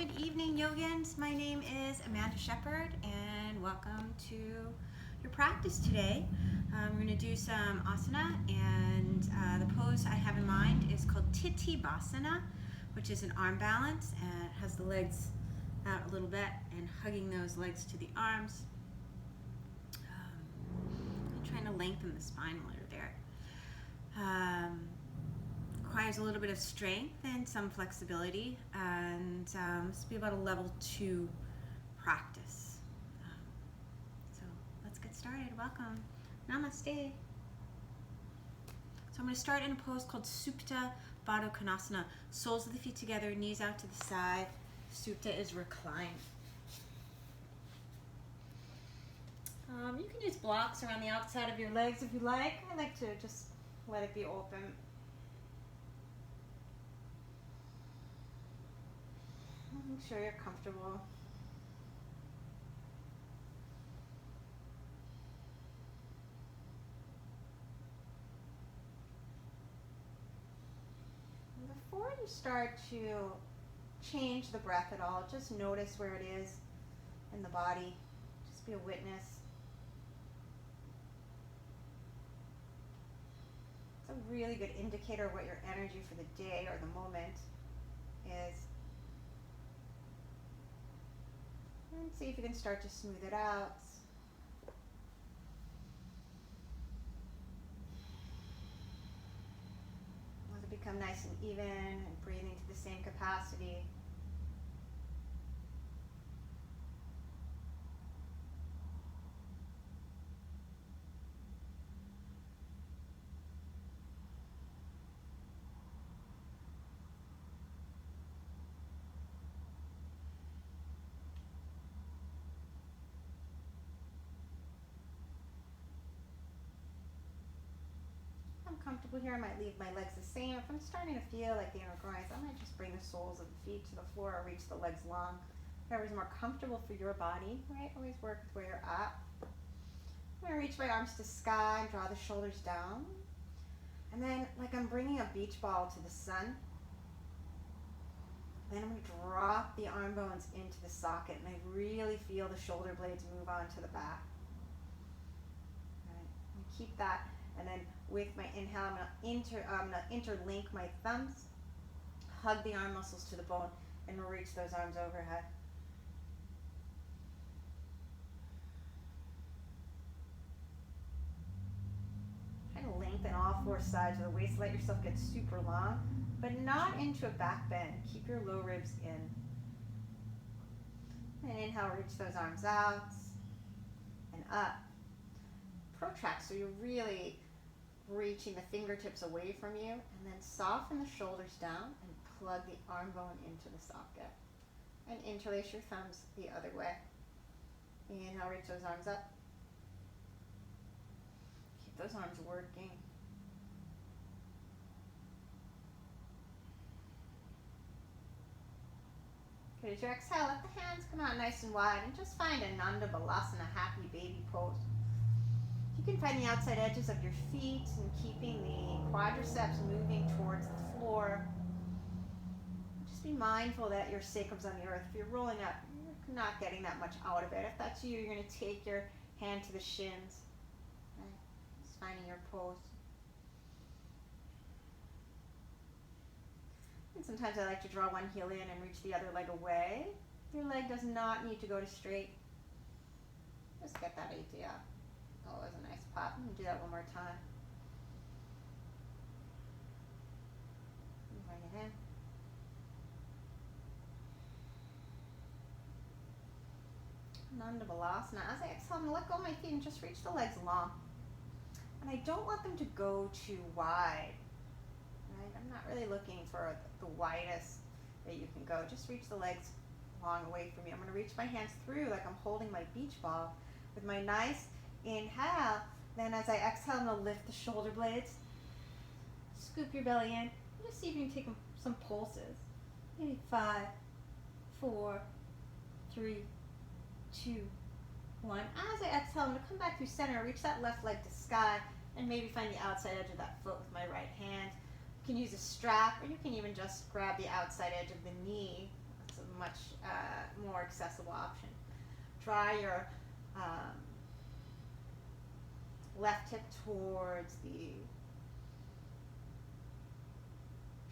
Good evening, yogins. My name is Amanda Shepherd, and welcome to your practice today. We're going to do some asana, and the pose I have in mind is called Titthibasana, which is an arm balance, and it has the legs out a little bit and hugging those legs to the arms. I'm trying to lengthen the spine a little there. Requires a little bit of strength and some flexibility, and this will be about a level 2 practice. So let's get started. Welcome. Namaste. So I'm going to start in a pose called Supta Baddha Konasana. Soles of the feet together, knees out to the side. Supta is reclined. You can use blocks around the outside of your legs if you like. I like to just let it be open. Make sure you're comfortable. Before you start to change the breath at all, just notice where it is in the body. Just be a witness. It's a really good indicator of what your energy for the day or the moment is. And see if you can start to smooth it out. Let it become nice and even and breathing to the same capacity. Comfortable here, I might leave my legs the same. If I'm starting to feel like the inner groins, I might just bring the soles of the feet to the floor or reach the legs long. Whatever's more comfortable for your body, right? Always work with where you're at. I'm going to reach my arms to sky and draw the shoulders down. And then, like I'm bringing a beach ball to the sun. Then I'm going to drop the arm bones into the socket, and I really feel the shoulder blades move on to the back. All right. And keep that. And then with my inhale, I'm going to interlink my thumbs, hug the arm muscles to the bone, and reach those arms overhead. Try to lengthen all 4 sides of the waist. Let yourself get super long, but not into a back bend. Keep your low ribs in. And inhale, reach those arms out and up. Protract, so you're really reaching the fingertips away from you, and then soften the shoulders down and plug the arm bone into the socket. And interlace your thumbs the other way. Inhale, reach those arms up. Keep those arms working. Good, as you exhale, let the hands come out nice and wide, and just find a Amandashepherdyoga, happy baby pose. You can find the outside edges of your feet and keeping the quadriceps moving towards the floor. Just be mindful that your sacrum's on the earth. If you're rolling up, you're not getting that much out of it. If that's you, you're going to take your hand to the shins. Right? Just finding your pose. And sometimes I like to draw one heel in and reach the other leg away. Your leg does not need to go to straight. Just get that idea. Oh, it was a nice pop. I'm going to do that one more time. Bring it in. Amandashepherdyoga. As I exhale, I'm going to let go of my feet and just reach the legs long. And I don't want them to go too wide. Right? I'm not really looking for the widest that you can go. Just reach the legs long away from you. I'm going to reach my hands through like I'm holding my beach ball with my nice inhale. Then as I exhale, I'm going to lift the shoulder blades. Scoop your belly in. Just see if you can take some pulses. Maybe 5, 4, 3, 2, 1. As I exhale, I'm going to come back through center. Reach that left leg to sky. And maybe find the outside edge of that foot with my right hand. You can use a strap, or you can even just grab the outside edge of the knee. That's a much more accessible option. Draw your left hip towards the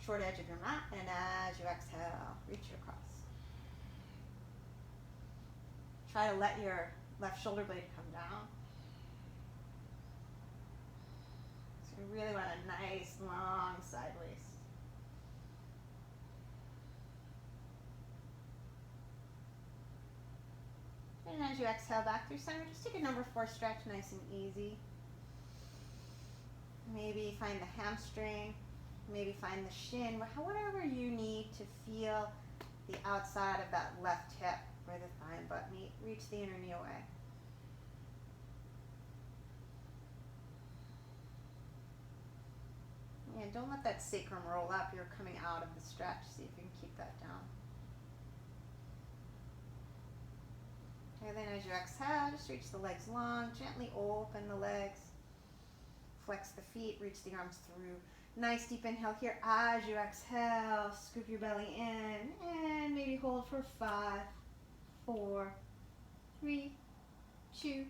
short edge of your mat, and as you exhale, reach it across. Try to let your left shoulder blade come down. So you really want a nice, long side waist. And as you exhale back through center, just take a number 4 stretch, nice and easy. Maybe find the hamstring, maybe find the shin, whatever you need to feel the outside of that left hip where the thigh and butt meet. Reach the inner knee away. And don't let that sacrum roll up. You're coming out of the stretch. See if you can keep that down. And then as you exhale, just reach the legs long, gently open the legs. Flex the feet, reach the arms through. Nice deep inhale here. As you exhale, scoop your belly in and maybe hold for 5, 4, 3, 2,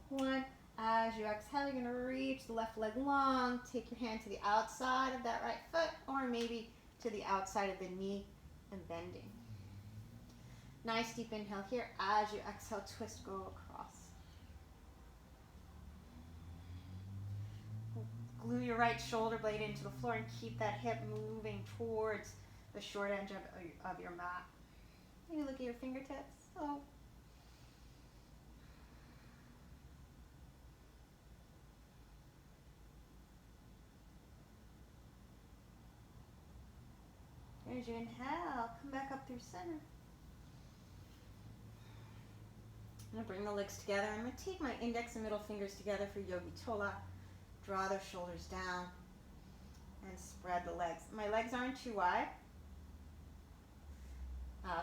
1. As you exhale, you're going to reach the left leg long. Take your hand to the outside of that right foot or maybe to the outside of the knee and bending. Nice deep inhale here. As you exhale, twist, go across. Glue your right shoulder blade into the floor and keep that hip moving towards the short edge of your mat. Maybe look at your fingertips. Oh. As you inhale, come back up through center. I'm going to bring the legs together. I'm going to take my index and middle fingers together for Yogi Tola. Draw those shoulders down and spread the legs. My legs aren't too wide.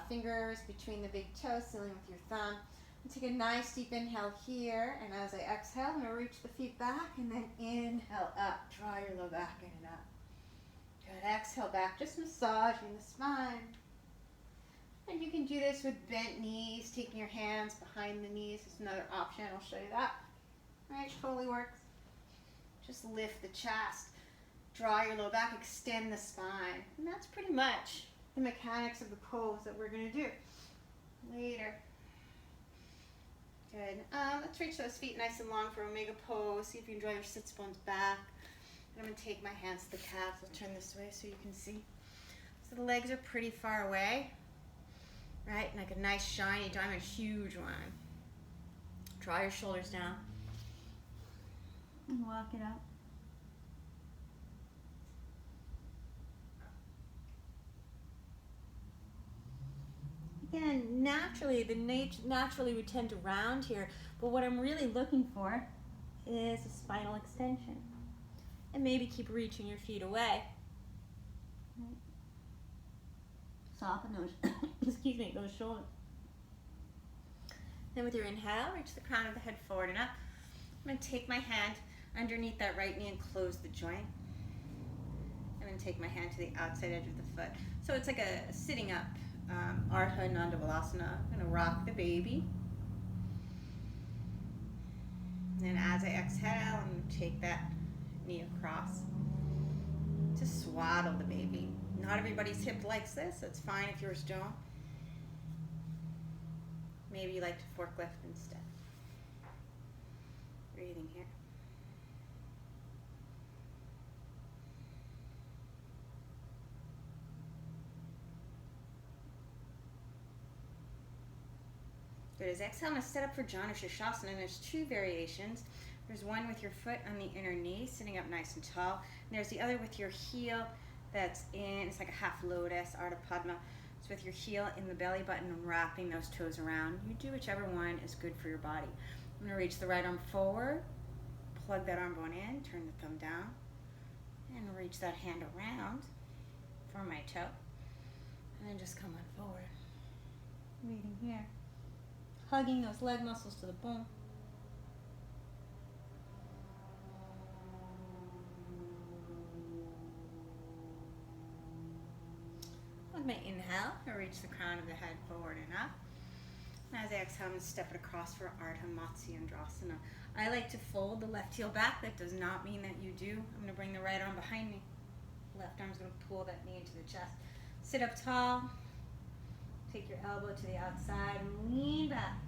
Fingers between the big toes, sealing with your thumb. And take a nice deep inhale here, and as I exhale, I'm going to reach the feet back and then inhale up. Draw your low back in and up. Good. Exhale back, just massaging the spine. And you can do this with bent knees, taking your hands behind the knees is another option. I'll show you that. All right, totally works. Just lift the chest, draw your low back, extend the spine. And that's pretty much the mechanics of the pose that we're going to do later. Good. Let's reach those feet nice and long for Omega pose. See if you can draw your sits bones back. I'm going to take my hands to the calves. I'll turn this way so you can see. So the legs are pretty far away, right? Like a nice shiny diamond, huge one. Draw your shoulders down. And walk it out. Again, naturally we tend to round here, but what I'm really looking for is a spinal extension. And maybe keep reaching your feet away. Soften those, excuse me, those shoulders. Then with your inhale, reach the crown of the head forward and up. I'm going to take my hand underneath that right knee and close the joint. I'm going to take my hand to the outside edge of the foot. So it's like a sitting up, Ardha Nandavalasana. I'm going to rock the baby. And then as I exhale, I'm going to take that knee across to swaddle the baby. Not everybody's hip likes this. That's fine if yours don't. Maybe you like to forklift instead. Breathing here. Good. As exhale, I'm going to set up for Janu Shavasana, and there's 2 variations. There's one with your foot on the inner knee, sitting up nice and tall. And there's the other with your heel that's in, it's like a half lotus, Ardha Padma. It's with your heel in the belly button and wrapping those toes around. You do whichever one is good for your body. I'm going to reach the right arm forward, plug that arm bone in, turn the thumb down, and reach that hand around for my toe. And then just come on forward. Breathing here. Hugging those leg muscles to the bone. With my inhale, I reach the crown of the head forward and up. And as I exhale, I'm going to step it across for Ardha Matsyendrasana. I like to fold the left heel back. That does not mean that you do. I'm going to bring the right arm behind me. Left arm's going to pull that knee into the chest. Sit up tall. Take your elbow to the outside and lean back.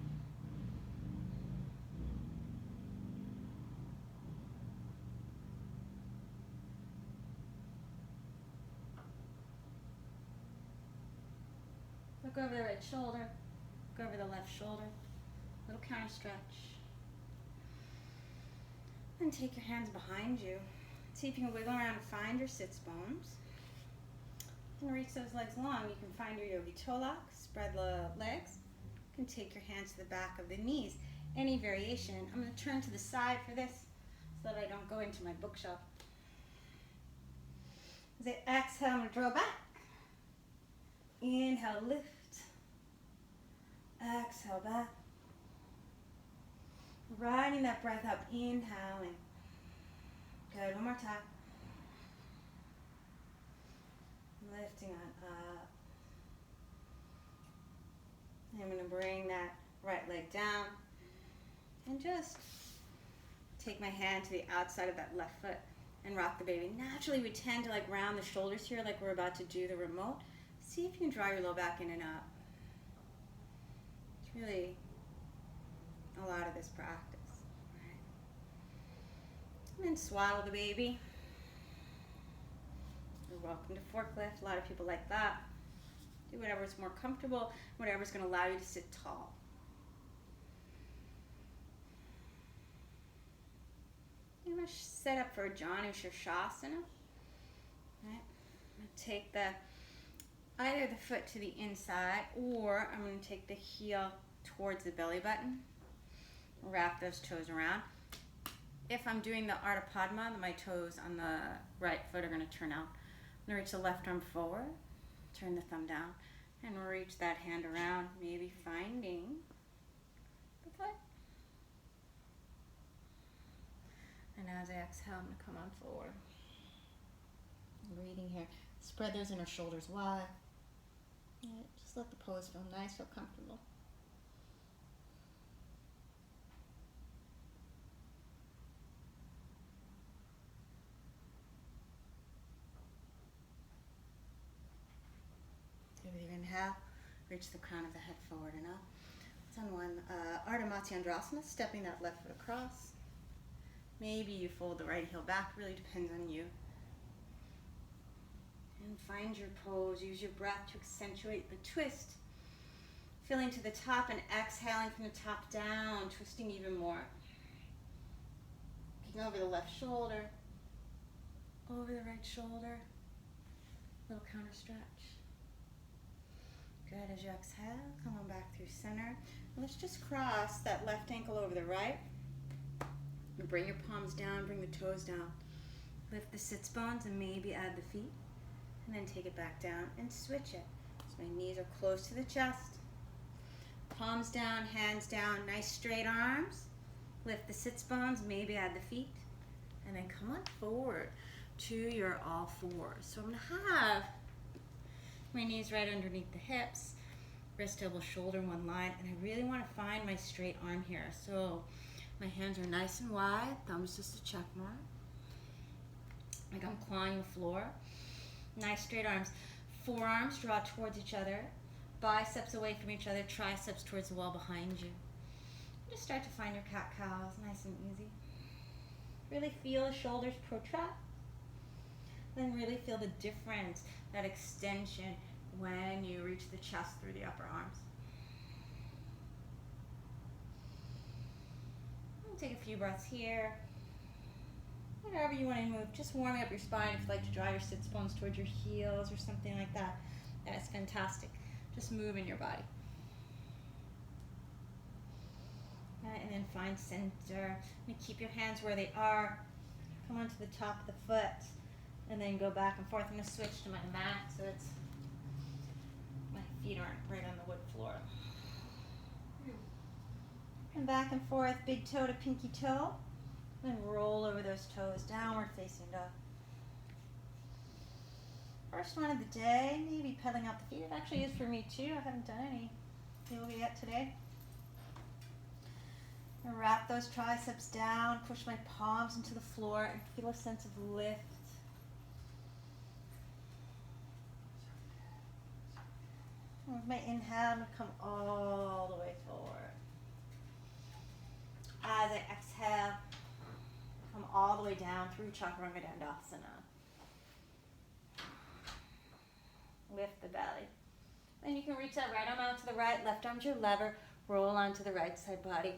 Look over the right shoulder. Look over the left shoulder. Little counter stretch. And take your hands behind you. See if you can wiggle around and find your sits bones. And reach those legs long. You can find your yogi toe lock. Spread the legs. You can take your hands to the back of the knees. Any variation. I'm going to turn to the side for this so that I don't go into my bookshelf. As I exhale, I'm going to draw back. Inhale, lift. Exhale, back. Riding that breath up, inhaling. Good, one more time. Lifting on up. I'm going to bring that right leg down and just take my hand to the outside of that left foot and rock the baby. Naturally, we tend to like round the shoulders here like we're about to do the remote. See if you can draw your low back in and up. It's really a lot of this practice. Right. And then swaddle the baby. You're welcome to forklift. A lot of people like that. Do whatever's more comfortable, whatever's going to allow you to sit tall. You're going to set up for a Shavasana. Right. Take either the foot to the inside, or I'm going to take the heel towards the belly button. Wrap those toes around. If I'm doing the Ardha Padma, my toes on the right foot are going to turn out. I'm going to reach the left arm forward, turn the thumb down, and reach that hand around, maybe finding the foot. And as I exhale, I'm going to come on forward. Breathing here. Spread those inner shoulders wide. Right, just let the pose feel nice, feel comfortable. With your inhale, reach the crown of the head forward and up. It's on one Ardha Matsyendrasana, stepping that left foot across. Maybe you fold the right heel back, really depends on you. And find your pose. Use your breath to accentuate the twist. Filling to the top and exhaling from the top down, twisting even more. Looking over the left shoulder, over the right shoulder. Little counter stretch. Good. As you exhale, come on back through center. Let's just cross that left ankle over the right. Bring your palms down, bring the toes down. Lift the sits bones and maybe add the feet. And then take it back down and switch it. So my knees are close to the chest. Palms down, hands down, nice straight arms. Lift the sits bones, maybe add the feet. And then come on forward to your all fours. So I'm going to have my knees right underneath the hips, wrist, elbow, shoulder, one line. And I really want to find my straight arm here. So my hands are nice and wide, thumbs just a check mark. Like I'm clawing the floor. Nice straight arms. Forearms draw towards each other. Biceps away from each other. Triceps towards the wall behind you. Just start to find your cat-cows. Nice and easy. Really feel the shoulders protract. Then really feel the difference, that extension when you reach the chest through the upper arms. Take a few breaths here. Whatever you want to move, just warming up your spine. If you'd like to draw your sits bones towards your heels or something like that, that's fantastic. Just move in your body. And then find center. And keep your hands where they are. Come onto the top of the foot. And then go back and forth. I'm going to switch to my mat so it's my feet aren't right on the wood floor. And back and forth, big toe to pinky toe. Then roll over those toes, downward facing dog. First one of the day, maybe pedaling out the feet. It actually is for me too. I haven't done any yoga yet today. I'm gonna wrap those triceps down, push my palms into the floor, and feel a sense of lift. And with my inhale, I'm gonna come all the way forward. As I exhale, come all the way down through Chaturanga Dandasana. Lift the belly. Then you can reach that right arm out to the right, left arm to your lever, roll onto the right side body.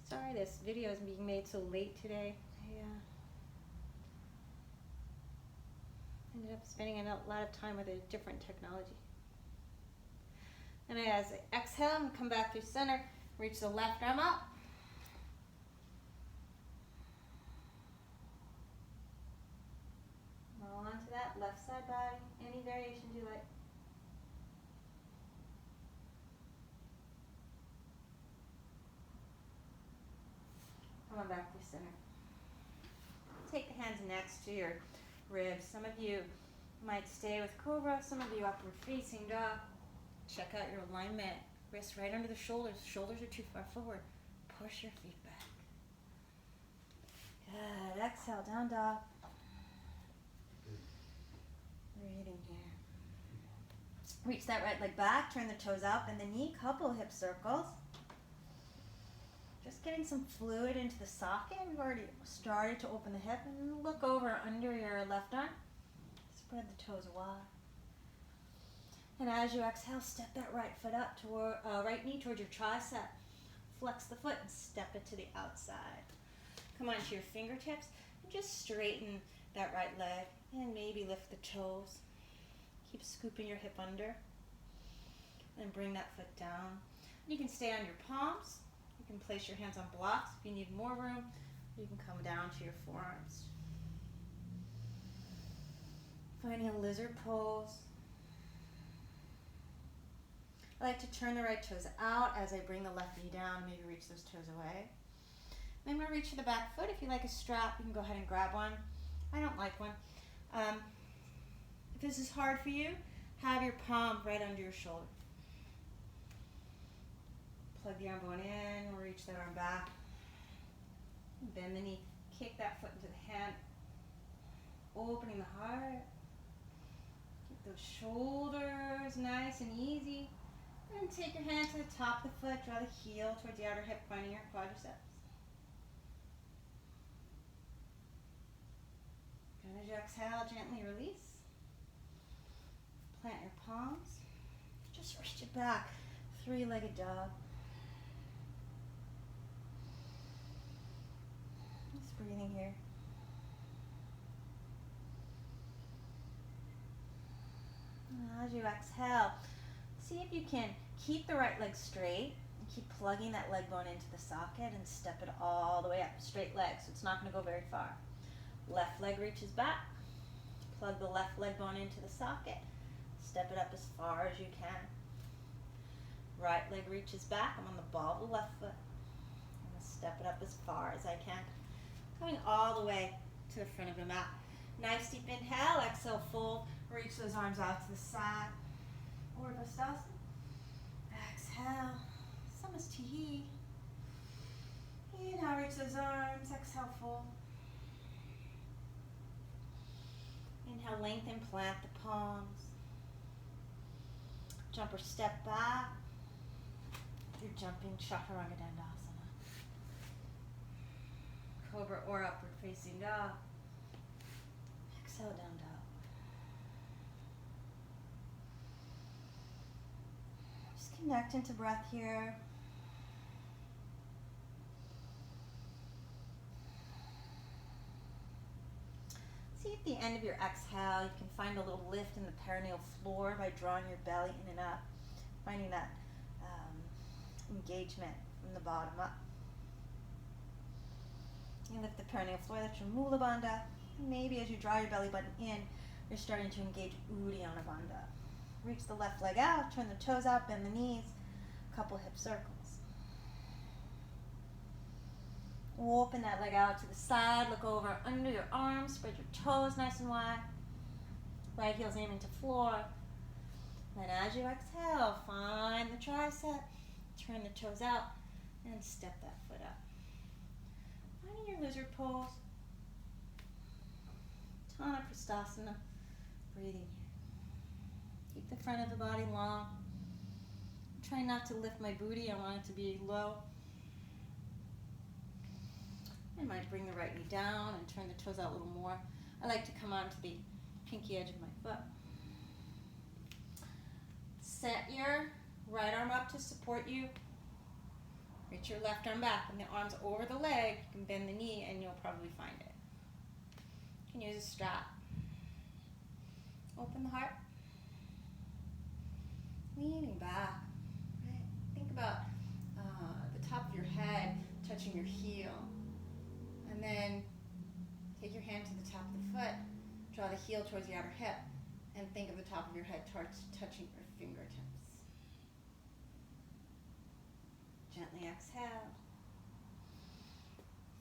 Sorry this video is being made so late today. I ended up spending a lot of time with a different technology. And as I exhale, I'm going to come back through center, reach the left arm up. Roll onto that left side body, any variations you like. Come on back through center. Take the hands next to your ribs. Some of you might stay with cobra, some of you upward facing dog. Check out your alignment. Wrists right under the shoulders. Shoulders are too far forward. Push your feet back. Good. Exhale, down dog. Breathing here. Reach that right leg back, turn the toes out, bend the knee, couple hip circles. Just getting some fluid into the socket. We've already started to open the hip, and look over under your left arm. Spread the toes wide. And as you exhale, step that right foot up toward right knee towards your tricep. Flex the foot and step it to the outside. Come onto your fingertips and just straighten that right leg and maybe lift the toes. Keep scooping your hip under and bring that foot down. You can stay on your palms. You can place your hands on blocks. If you need more room, you can come down to your forearms. Finding a lizard pose. I like to turn the right toes out as I bring the left knee down, maybe reach those toes away. Then I'm going to reach for the back foot. If you like a strap, you can go ahead and grab one. I don't like one. If this is hard for you, have your palm right under your shoulder. Plug the arm bone in, reach that arm back. Bend the knee, kick that foot into the hand. Opening the heart. Keep those shoulders nice and easy. And take your hand to the top of the foot, draw the heel towards the outer hip, finding your quadriceps. And as you exhale, gently release. Plant your palms. Just reach it back. Three-legged dog. Just breathing here. And as you exhale, see if you can keep the right leg straight and keep plugging that leg bone into the socket and step it all the way up. Straight leg, so it's not going to go very far. Left leg reaches back. Plug the left leg bone into the socket. Step it up as far as you can. Right leg reaches back. I'm on the ball of the left foot. I'm going to step it up as far as I can. Coming all the way to the front of the mat. Nice deep inhale. Exhale, fold. Reach those arms out to the side. Urdhva. Exhale. Samasthihi. Inhale, reach those arms. Exhale, fold. Inhale, lengthen, plant the palms. Jump or step back. You're jumping Chaturanga Dandasana. Cobra or upward facing dog. Exhale, down dog. Just connect into breath here. See at the end of your exhale, you can find a little lift in the perineal floor by drawing your belly in and up, finding that engagement from the bottom up. You lift the perineal floor, that's your Mula Bandha. Maybe as you draw your belly button in, you're starting to engage Uddiyana Bandha. Reach the left leg out, turn the toes out, bend the knees, couple hip circles. Open that leg out to the side, look over under your arms, spread your toes nice and wide. Right heel's aiming to floor. Then as you exhale, find the tricep, turn the toes out, and step that foot up. Finding your lizard pose. Titthibasana, breathing here. Keep the front of the body long. Try not to lift my booty, I want it to be low. I might bring the right knee down and turn the toes out a little more. I like to come onto the pinky edge of my foot. Set your right arm up to support you. Reach your left arm back and the arm's over the leg. You can bend the knee and you'll probably find it. You can use a strap. Open the heart. Leaning back. Right? Think about the top of your head touching your heel. And then take your hand to the top of the foot. Draw the heel towards the outer hip. And think of the top of your head touching your fingertips. Gently exhale.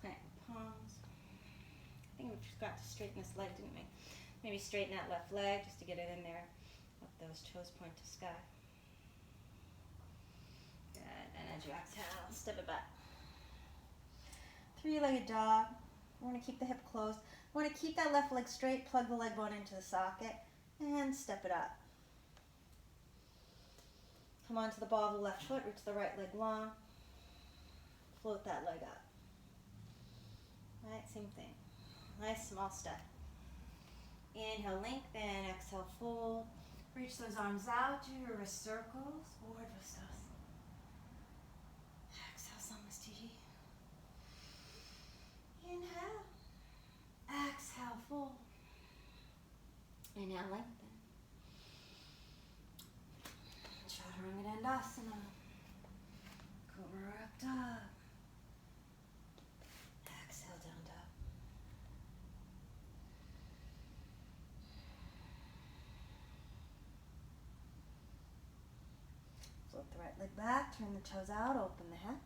Plant your palms. I think we just got to straighten this leg, didn't we? Maybe straighten that left leg just to get it in there. Let those toes point to sky. Good. And as you exhale, step it back. Three-legged dog. I want to keep the hip closed. I want to keep that left leg straight, plug the leg bone into the socket, and step it up. Come onto the ball of the left foot, reach the right leg long. Float that leg up. Right, same thing. Nice small step. Inhale, lengthen, exhale, fold. Reach those arms out, do your wrist circles, Urdhva. Exhale, Samastiti. Inhale. Exhale, fold. Inhale, lengthen. Chaturanga. Cobra up dog. Exhale, down dog. Float the right leg back, turn the toes out, open the head.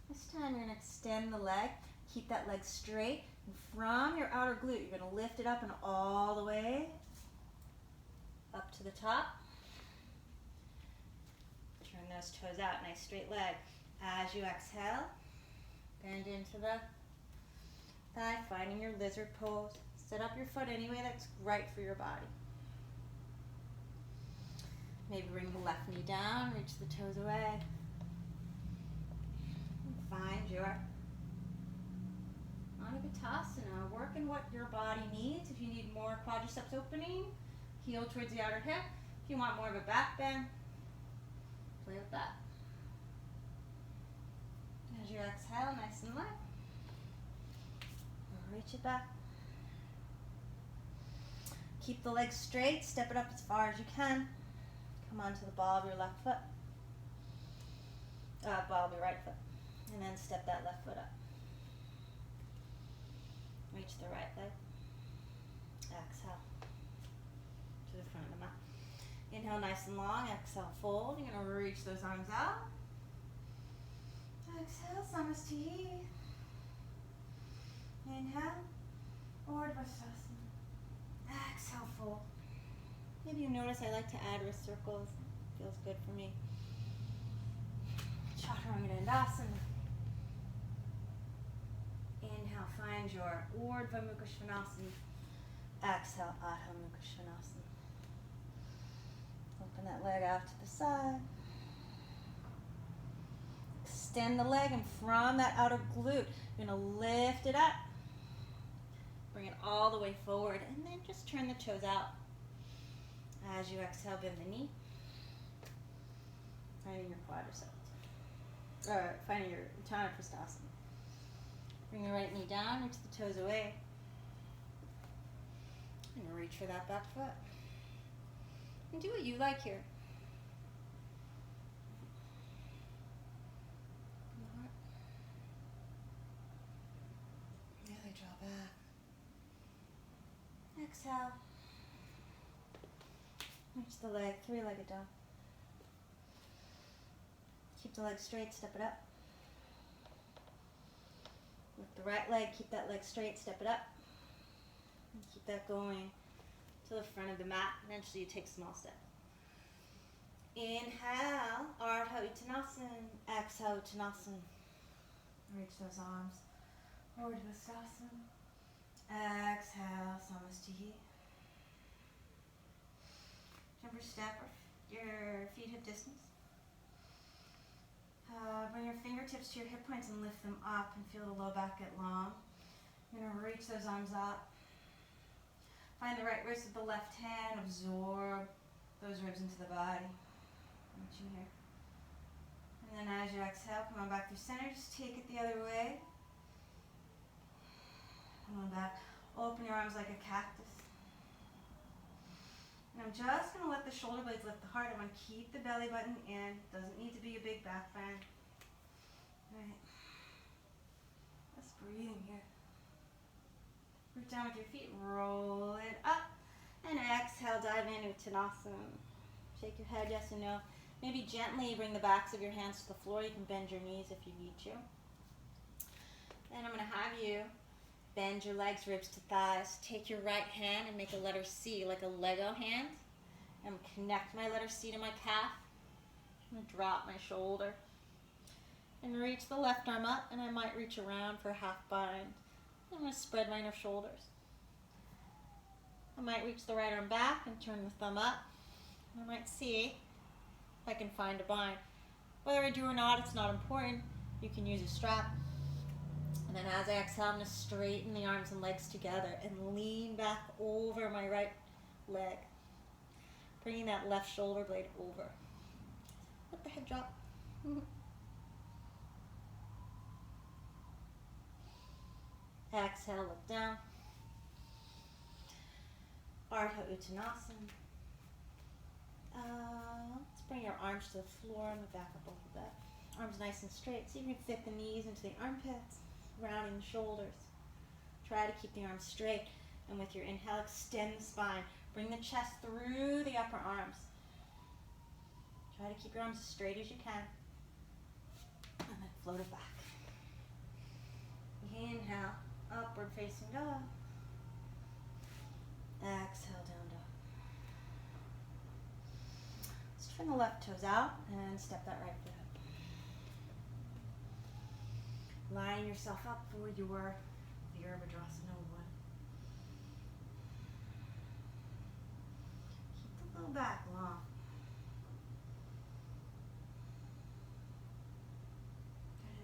This time you're going to extend the leg, keep that leg straight, and from your outer glute, you're going to lift it up and all the way up to the top. Turn those toes out, nice straight leg. As you exhale, bend into the thigh, finding your lizard pose. Set up your foot any way that's right for your body. Maybe bring the left knee down, reach the toes away. And find your Amandashepherdyoga. Working what your body needs. If you need more quadriceps opening, heel towards the outer hip. If you want more of a back bend, play with that. As you exhale, nice and light. Reach it back. Keep the legs straight, step it up as far as you can. Come onto the ball of your left foot. Ball of your right foot. And then step that left foot up. Reach the right leg. Exhale to the front of the mat. Inhale nice and long. Exhale, fold. You're going to reach those arms out. Exhale, Samastiti. Inhale, Urdhva. Exhale, fold. Maybe you notice I like to add wrist circles. Feels good for me. Chaturanga. Inhale, find your Urdhva Mukha Svanasana. Exhale, Adho Mukha Svanasana. Open that leg out to the side. Extend the leg, and from that outer glute, you're going to lift it up. Bring it all the way forward, and then just turn the toes out. As you exhale, bend the knee. Finding your quadriceps. Or finding your Titthibasana. Bring the right knee down, reach the toes away. And reach for that back foot. And do what you like here. Really draw back. Exhale. Reach the leg, three-legged dog. Keep the leg straight, step it up. With the right leg, keep that leg straight, step it up. And keep that going to the front of the mat. Eventually you take a small step. Inhale, Ardha Uttanasana. Exhale, Uttanasana. Reach those arms. Titthibasana. Exhale, Samastiti. Jump or step your feet hip distance. Bring your fingertips to your hip points and lift them up and feel the low back get long. You're going to reach those arms up. Find the right wrist with the left hand. Absorb those ribs into the body. Reaching here. And then as you exhale, come on back through center. Just take it the other way. Come on back. Open your arms like a cactus. And I'm just going to let the shoulder blades lift the heart. I want to keep the belly button in. Doesn't need to be a big back bend. Right. Just breathing here. Root down with your feet. Roll it up. And exhale, dive into Uttanasana. Shake your head, yes and no. Maybe gently bring the backs of your hands to the floor. You can bend your knees if you need to. And I'm going to have you bend your legs, ribs to thighs. Take your right hand and make a letter C, like a Lego hand. And connect my letter C to my calf. I'm going to drop my shoulder. And reach the left arm up, and I might reach around for a half bind. I'm going to spread my inner shoulders. I might reach the right arm back and turn the thumb up. I might see if I can find a bind. Whether I do or not, it's not important. You can use a strap. And then as I exhale, I'm going to straighten the arms and legs together and lean back over my right leg. Bringing that left shoulder blade over. Let the head drop. Exhale, look down. Ardha Uttanasana. Let's bring your arms to the floor and back up a little bit. Arms nice and straight, so you can fit the knees into the armpits, rounding the shoulders. Try to keep the arms straight, and with your inhale, extend the spine. Bring the chest through the upper arms. Try to keep your arms as straight as you can, and then float it back. Inhale, upward facing dog. Exhale, down dog. Let's turn the left toes out and step that right foot up. Line yourself up for your Virabhadrasana 1. Keep the low back long.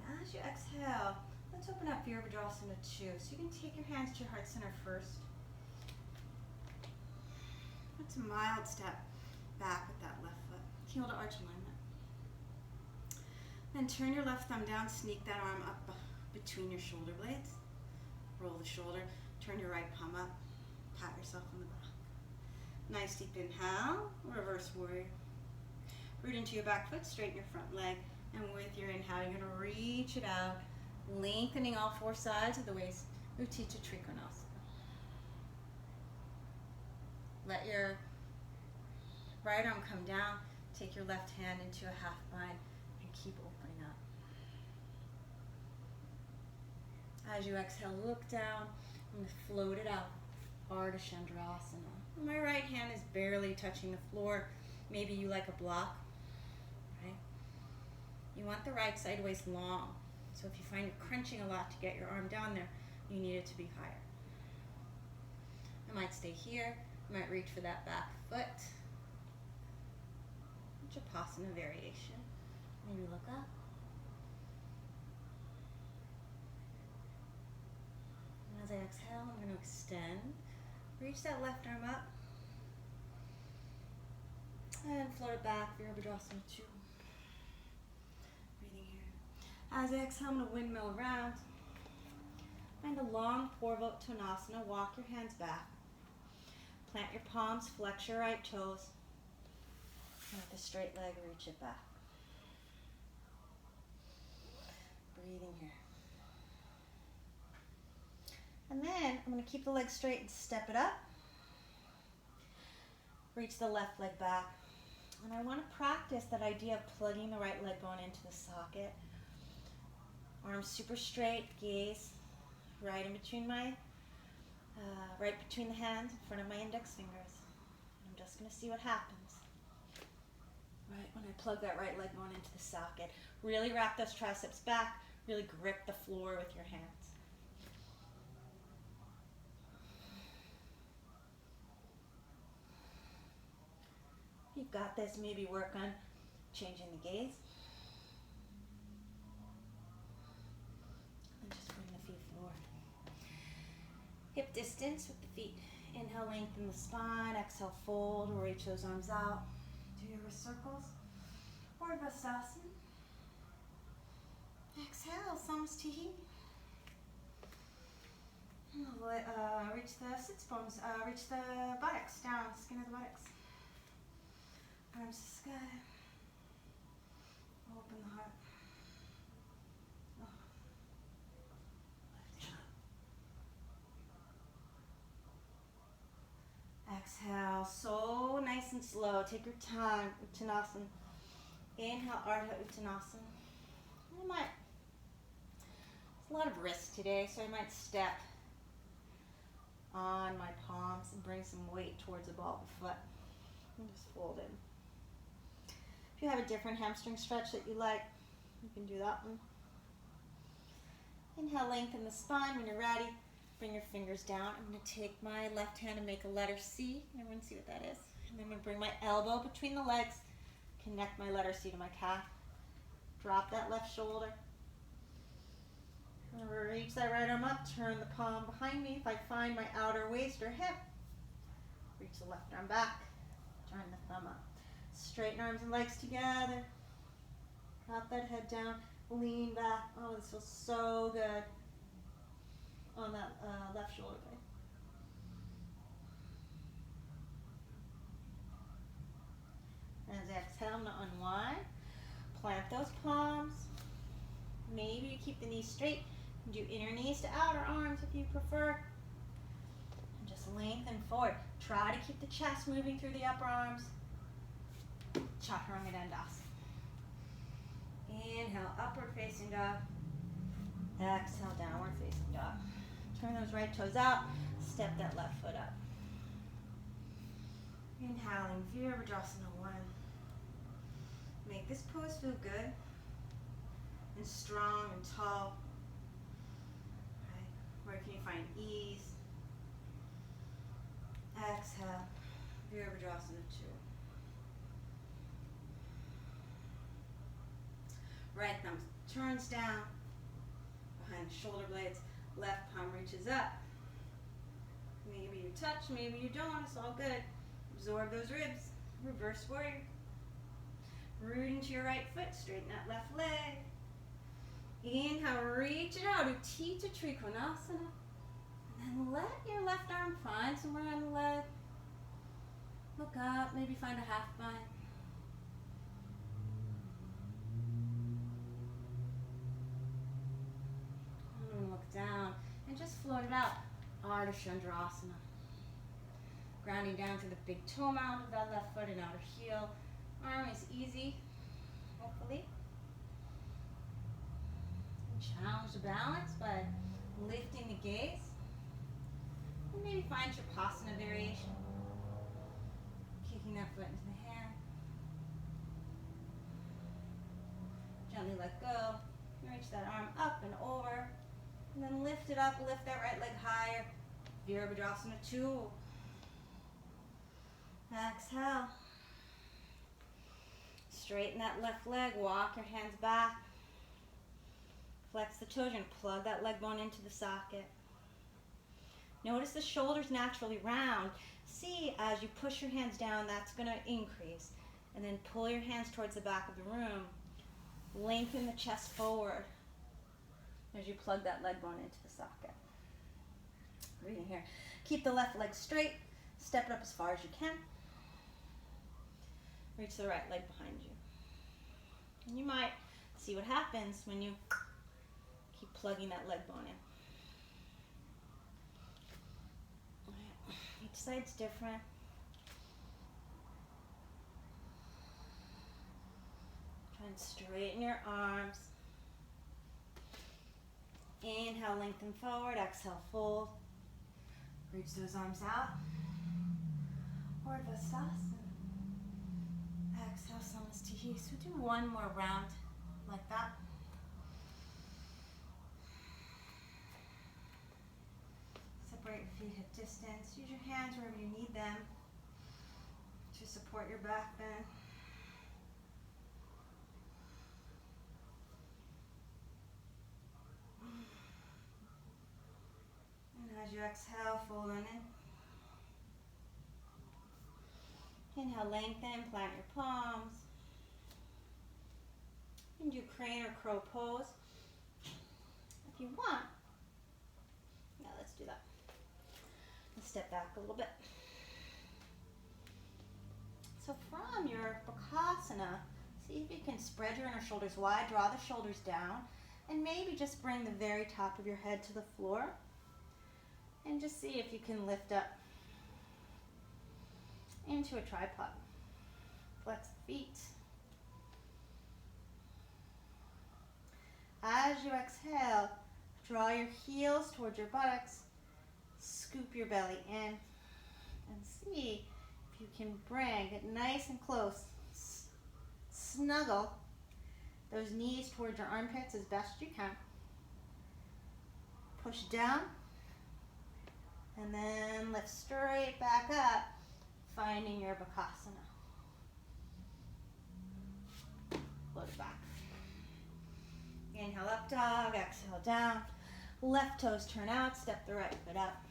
And as you exhale, let's open up Virabhadrasana 2. So you can take your hands to your heart center first. It's a mild step back with that left foot. Heel to arch alignment. Then turn your left thumb down, sneak that arm up between your shoulder blades. Roll the shoulder, turn your right palm up, pat yourself on the back. Nice deep inhale, reverse warrior. Root into your back foot, straighten your front leg, and with your inhale, you're going to reach it out, lengthening all four sides of the waist, Utthita Trikonasana. Let your right arm come down, take your left hand into a half bind, and keep opening up. As you exhale, look down and float it out, Ardha Chandrasana. My right hand is barely touching the floor. Maybe you like a block, right? You want the right side waist long. So if you find you're crunching a lot to get your arm down there, you need it to be higher. I might stay here. I might reach for that back foot. Shavasana variation. Maybe look up. And as I exhale, I'm going to extend. Reach that left arm up. And float it back, Virabhadrasana 2. Breathing here. As I exhale, I'm going to windmill around. Find a long Purvottanasana. Walk your hands back. Plant your palms, flex your right toes. And with a straight leg, reach it back. Breathing here. And then I'm going to keep the leg straight and step it up. Reach the left leg back. And I want to practice that idea of plugging the right leg bone into the socket. Arms super straight, gaze right in between my right between the hands in front of my index fingers. I'm just going to see what happens. Right, when I plug that right leg bone into the socket, really wrap those triceps back, really grip the floor with your hands. You've got this. Maybe work on changing the gaze. And just bring the feet forward. Hip distance with the feet. Inhale, lengthen the spine. Exhale, fold or reach those arms out. Do your wrist circles. Or Vastasana. Exhale, Samastiti. Reach the sits bones. Reach the buttocks down, skin of the buttocks. Arms to the sky. Open the heart. Exhale, so nice and slow. Take your time, Uttanasana. Inhale, Ardha Uttanasana. There's a lot of wrist today, so I might step on my palms and bring some weight towards the ball of the foot. And just fold in. If you have a different hamstring stretch that you like, you can do that one. Inhale, lengthen the spine. When you're ready, bring your fingers down. I'm going to take my left hand and make a letter C. Everyone see what that is? And then I'm going to bring my elbow between the legs, connect my letter C to my calf. Drop that left shoulder. I'm going to reach that right arm up, turn the palm behind me. If I find my outer waist or hip, reach the left arm back, turn the thumb up. Straighten arms and legs together. Drop that head down, lean back. Oh, this feels so good on that left shoulder blade. As I exhale, I'm going to unwind. Plant those palms. Maybe you keep the knees straight. Do inner knees to outer arms if you prefer. And just lengthen forward. Try to keep the chest moving through the upper arms. Chaturanga Dandasana. Inhale, upward facing dog. Exhale, downward facing dog. Turn those right toes out. Step that left foot up. Inhaling, Virabhadrasana 1. Make this pose feel good and strong and tall. Right. Where can you find ease? Exhale, Virabhadrasana 2. Right thumb turns down behind the shoulder blades. Left palm reaches up. Maybe you touch, maybe you don't. It's all good. Absorb those ribs. Reverse warrior. Root into your right foot. Straighten that left leg. Inhale, reach it out. Utthita Trikonasana. And then let your left arm find somewhere on the leg. Look up. Maybe find a half bind. And look down. And just float it out. Ardha Chandrasana. Grounding down to the big toe mound of that left foot and outer heel. Arm is easy, hopefully. Challenge the balance by lifting the gaze. And maybe find Shavasana variation. Kicking that foot into the hand. Gently let go. Reach that arm up and over. And then lift it up, lift that right leg higher. Virabhadrasana 2. Exhale. Straighten that left leg, walk your hands back. Flex the toes and plug that leg bone into the socket. Notice the shoulders naturally round. See, as you push your hands down, that's going to increase. And then pull your hands towards the back of the room. Lengthen the chest forward as you plug that leg bone into the socket. Breathing here. Keep the left leg straight. Step it up as far as you can. Reach the right leg behind you. And you might see what happens when you keep plugging that leg bone in. Right. Each side's different. Try and straighten your arms. Inhale, lengthen forward. Exhale, fold. Reach those arms out. Urdhva. Exhale, Samasthihi. So do one more round like that. Separate your feet hip distance. Use your hands wherever you need them to support your back bend. And as you exhale, fold on in. Inhale, lengthen, plant your palms. You can do crane or crow pose. If you want, yeah, let's do that. Let's step back a little bit. So from your Bakasana, see if you can spread your inner shoulders wide, draw the shoulders down, and maybe just bring the very top of your head to the floor. And just see if you can lift up into a tripod. Flex the feet. As you exhale, draw your heels towards your buttocks, scoop your belly in, and see if you can bring it nice and close. Snuggle those knees towards your armpits as best you can. Push down, and then lift straight back up, finding your Bakasana. Float back. Inhale, up dog, exhale, down. Left toes turn out, step the right foot up.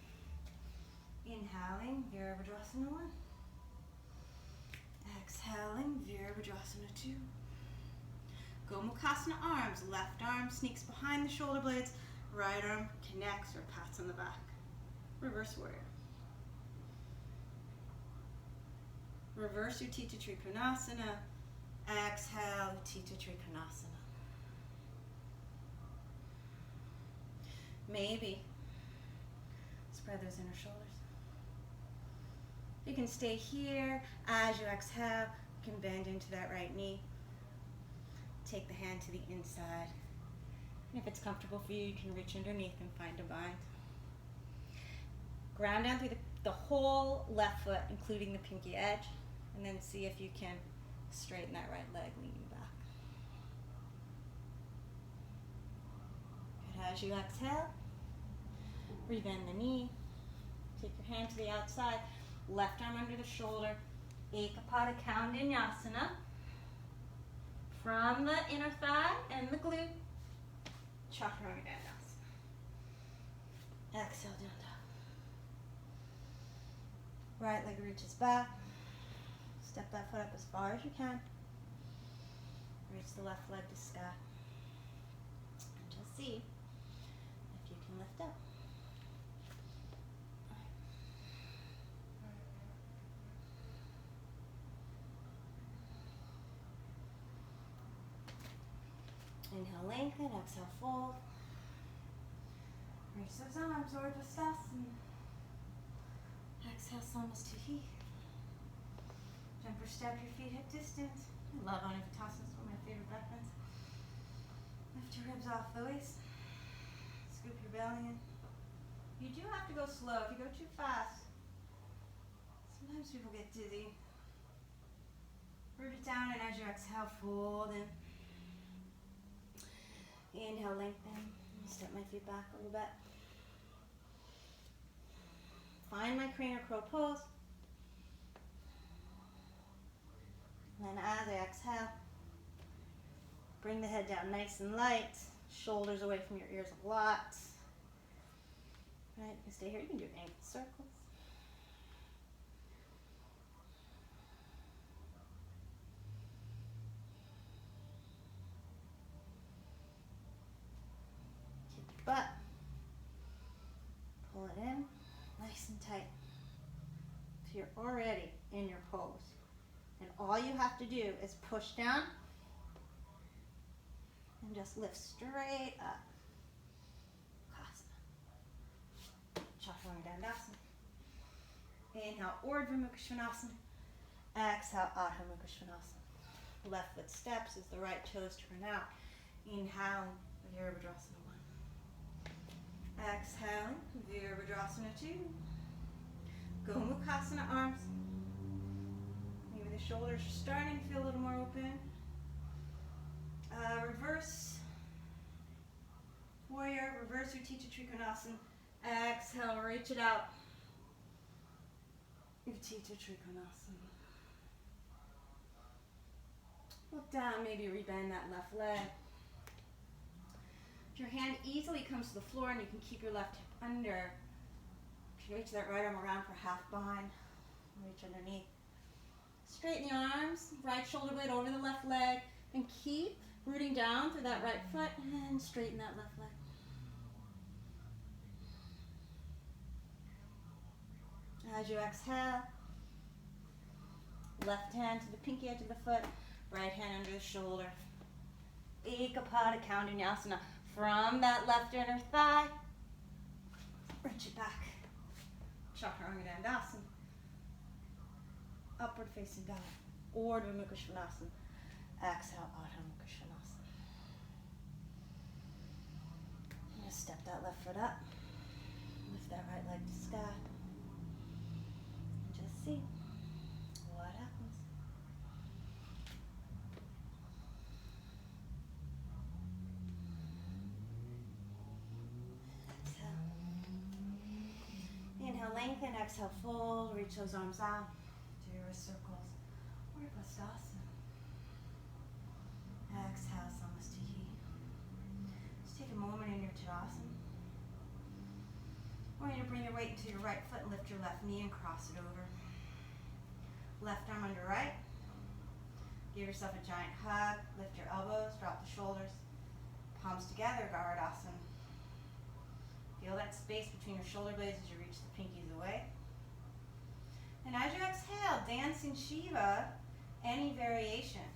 Inhaling, Virabhadrasana 1. Exhaling, Virabhadrasana 2. Gomukhasana arms, left arm sneaks behind the shoulder blades, right arm connects or pats on the back. Reverse warrior. Reverse your Utthita Trikonasana. Exhale, Utthita Trikonasana. Maybe spread those inner shoulders. You can stay here. As you exhale, you can bend into that right knee. Take the hand to the inside. And if it's comfortable for you, you can reach underneath and find a bind. Ground down through the whole left foot, including the pinky edge, and then see if you can straighten that right leg, leaning back. Good. As you exhale, rebend the knee. Take your hand to the outside, left arm under the shoulder, Ekapada Kaundinyasana. From the inner thigh and the glute, Chaturanga Dandasana. Exhale, down dog. Right leg reaches back. Step that foot up as far as you can. Reach the left leg to sky. And just see if you can lift up. Inhale, lengthen, exhale, fold. Reach those arms, Urdhva. Exhale, Samasthihi. Jump or step your feet hip distance. I love Anavatasanas, one of my favorite back bends. Lift your ribs off the waist. Scoop your belly in. You do have to go slow. If you go too fast, sometimes people get dizzy. Root it down, and as you exhale, fold in. Inhale, lengthen. Step my feet back a little bit. Find my crane or crow pose. And then as I exhale, bring the head down nice and light. Shoulders away from your ears a lot. Right, you can stay here. You can do ankle circles. Butt. Pull it in, nice and tight. So you're already in your pose. And all you have to do is push down and just lift straight up. Chaturanga Dandasana. Inhale, Urdhva Mukha Svanasana. Exhale, Adho Mukha Svanasana. Left foot steps as the right toes turn out. Inhaling, Virabhadrasana 1. Exhaling, Virabhadrasana 2. Gomukhasana arms. Maybe the shoulders are starting to feel a little more open. Reverse warrior, reverse your Trikonasana. Exhale, reach it out. Utthita Trikonasana. Look down, maybe rebend that left leg. If your hand easily comes to the floor and you can keep your left hip under, you can reach that right arm around for half bind. Reach underneath. Straighten the arms, right shoulder blade over the left leg, and keep rooting down through that right foot and straighten that left leg. As you exhale, left hand to the pinky edge of the foot, right hand under the shoulder. Ekapada Vinyasana from that left inner thigh. Reach it back. Chaturanga Dandasana. Upward facing dog. Urdhva Mukha Svanasana. Exhale, Adho Mukha Svanasana. I'm going to step that left foot up. Lift that right leg to sky. And just see what happens. Exhale. Inhale, lengthen. Exhale, fold. Reach those arms out. Do your circles. Urdhva-stasana. Exhale, Samastiti. Just take a moment in your Tadasana. I want you to bring your weight into your right foot and lift your left knee and cross it over. Left arm under right. Give yourself a giant hug. Lift your elbows, drop the shoulders. Palms together, Garudasana. Feel that space between your shoulder blades as you reach the pinkies away. And as you exhale, dancing Shiva, any variation.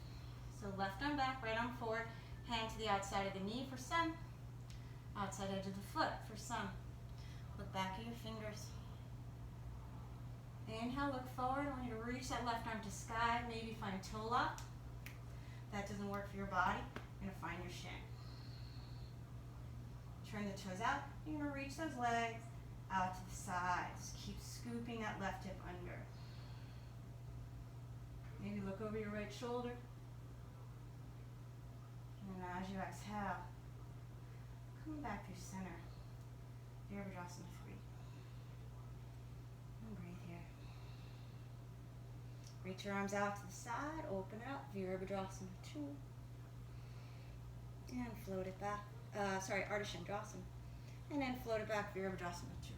So left arm back, right arm forward, hand to the outside of the knee for some. Outside edge of the foot for some. Look back at your fingers. Inhale, look forward. I want you to reach that left arm to sky. Maybe find toe lock. If that doesn't work for your body, you're going to find your shin. Turn the toes out. You're going to reach those legs out to the sides. Keep scooping that left hip under. Maybe look over your right shoulder. And as you exhale, come back through center. Virabhadrasana 3. And breathe here. Reach your arms out to the side, open it up. Virabhadrasana 2. And float it back. Ardha Chandrasana. And then float it back, Virabhadrasana 2.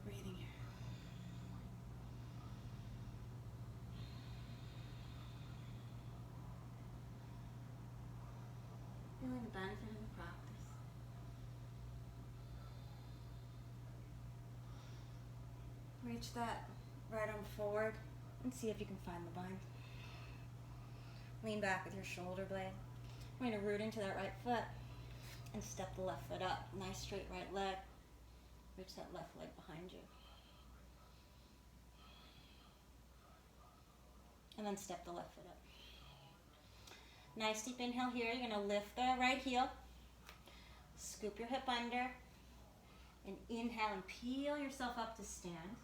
Breathing here. Feeling the benefit of the practice. Reach that right arm forward and see if you can find the bind. Lean back with your shoulder blade. I'm going to root into that right foot and step the left foot up. Nice straight right leg. Reach that left leg behind you. And then step the left foot up. Nice deep inhale here. You're going to lift the right heel. Scoop your hip under. And inhale and peel yourself up to stand.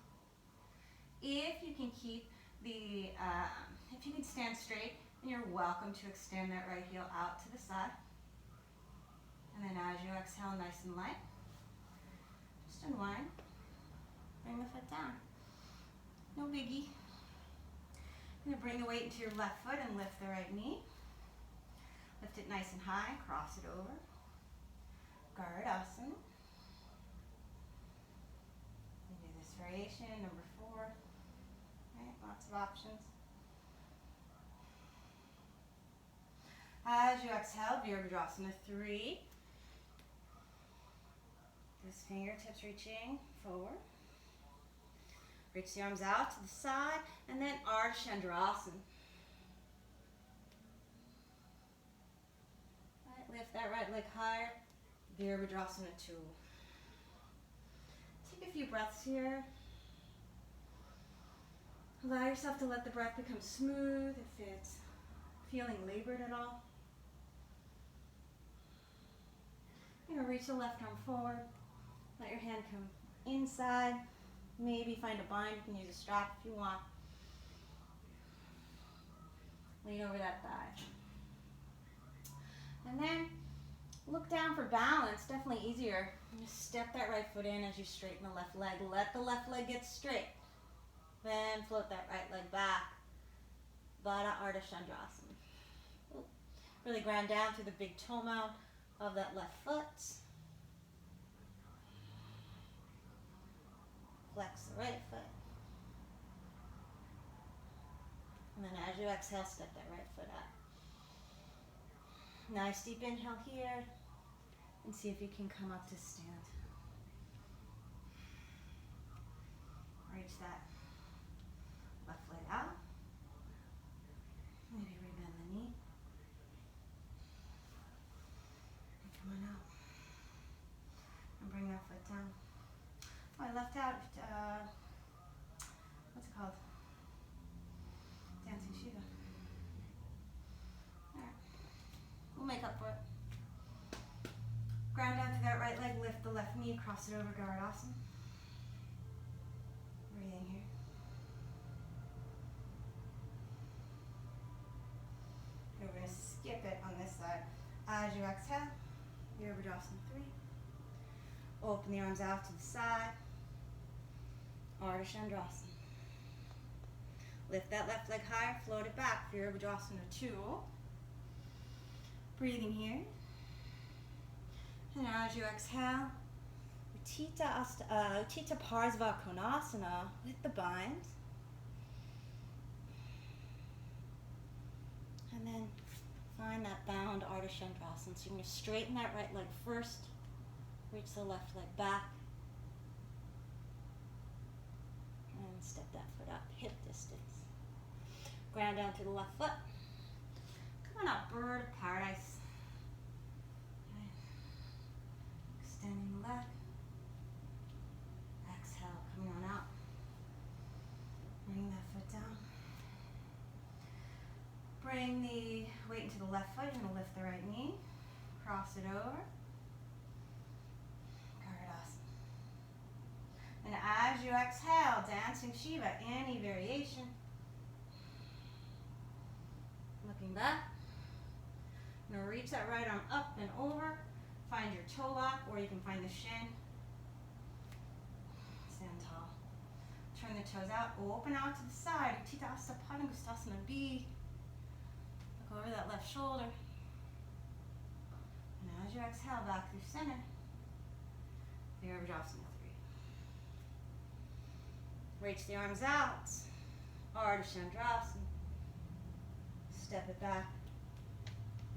If you can keep if you can stand straight, then you're welcome to extend that right heel out to the side. And then as you exhale, nice and light, just unwind. Bring the foot down. No biggie. You're going to bring the weight into your left foot and lift the right knee. Lift it nice and high, cross it over. Garudasana. We do this variation, number 4. Right, lots of options. As you exhale, Virabhadrasana 3. Those fingertips reaching forward. Reach the arms out to the side, and then Ardha Chandrasana. Right, lift that right leg higher. Virabhadrasana 2. Take a few breaths here. Allow yourself to let the breath become smooth if it's feeling labored at all. You're going to reach the left arm forward. Let your hand come inside. Maybe find a bind. You can use a strap if you want. Lean over that thigh. And then look down for balance. Definitely easier. Just step that right foot in as you straighten the left leg. Let the left leg get straight. Then float that right leg back. Baddha Ardha Chandrasana. Really ground down through the big toe mount of that left foot. Flex the right foot. And then as you exhale, step that right foot up. Nice deep inhale here. And see if you can come up to stand. Reach that left leg out. Maybe rebend the knee. And come on out. And bring that foot down. Oh, I left out, what's it called? Dancing Shiva. Alright. We'll make up for it. Ground down through that right leg, lift the left knee, cross it over, Garudasana. Breathing here. Okay, we're going to skip it on this side. As you exhale, Virabhadrasana 3. Open the arms out to the side. Ardha Chandrasana. Lift that left leg higher, float it back. Virabhadrasana 2. Breathing here. And as you exhale, Uttita Parsva Konasana with the bind. And then find that bound Ardha Chandrasana. So you're going to straighten that right leg first. Reach the left leg back. And step that foot up, hip distance. Ground down to the left foot. Come on up, bird of paradise. Okay. Extending the leg. Exhale, coming on out. Bring that foot down. Bring the weight into the left foot. You're going to lift the right knee. Cross it over. And as you exhale, dancing Shiva, any variation. Looking back. I'm going to reach that right arm up and over. Find your toe lock, or you can find the shin. Stand tall. Turn the toes out, open out to the side. Titthibasana, Gustasana B. Look over that left shoulder. And as you exhale, back through center. Virabhadrasana 3. Reach the arms out. Ardha Chandrasana. Step it back.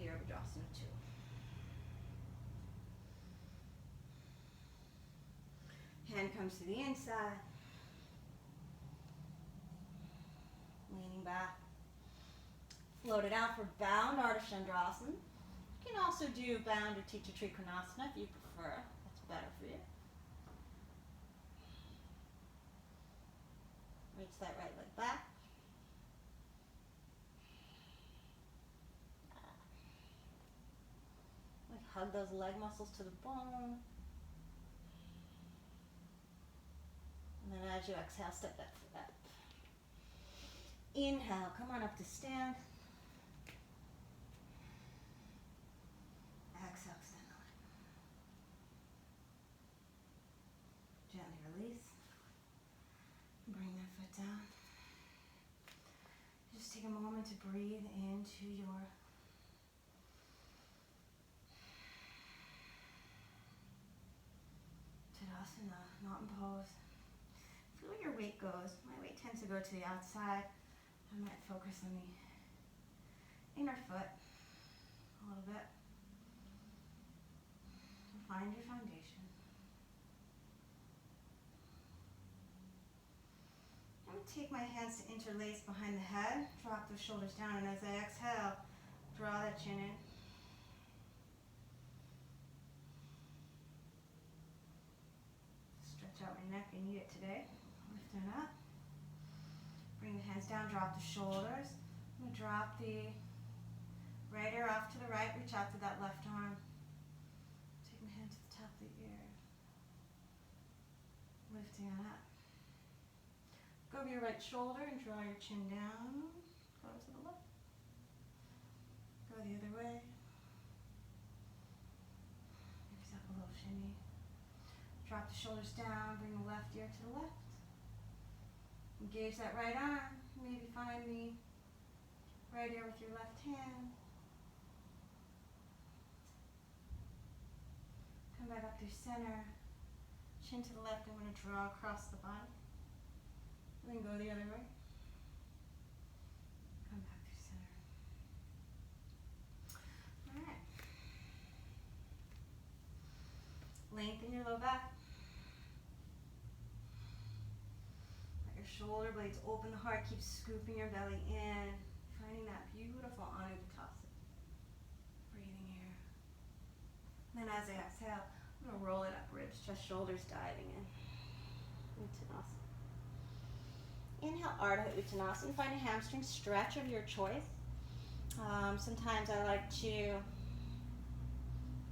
Virabhadrasana 2. Hand comes to the inside. Leaning back. Float it out for bound Ardha Chandrasana. You can also do bound or Trikonasana if you prefer. That's better for you. Reach that right leg back. Like hug those leg muscles to the bone. And then as you exhale, step that foot up. Inhale, come on up to stand. Exhale, extend the leg. Gently release. Bring that foot down. Just take a moment to breathe into your Tadasana, mountain pose. Feel where your weight goes. My weight tends to go to the outside. I might focus on the inner foot a little bit. So find your foundation. Take my hands to interlace behind the head, drop the shoulders down, and as I exhale, draw that chin in. Stretch out my neck, I need it today. Lift it up. Bring the hands down, drop the shoulders. I'm going to drop the right ear off to the right, reach out to that left arm. Take my hand to the top of the ear. Lifting it up. Go over your right shoulder and draw your chin down. Go to the left. Go the other way. Give yourself a little shimmy. Drop the shoulders down, bring the left ear to the left. Engage that right arm. Maybe find the right ear with your left hand. Come back up through center. Chin to the left. I'm going to draw across the body. And then go the other way. Come back through center. Alright. Lengthen your low back. Let your shoulder blades open. The heart keeps scooping your belly in. Finding that beautiful Amandashepherdyoga. Breathing here. And then as I exhale, I'm going to roll it up, ribs, chest, shoulders diving in. Uttanasana. Inhale, Ardha Uttanasana. Find a hamstring stretch of your choice. Sometimes I like to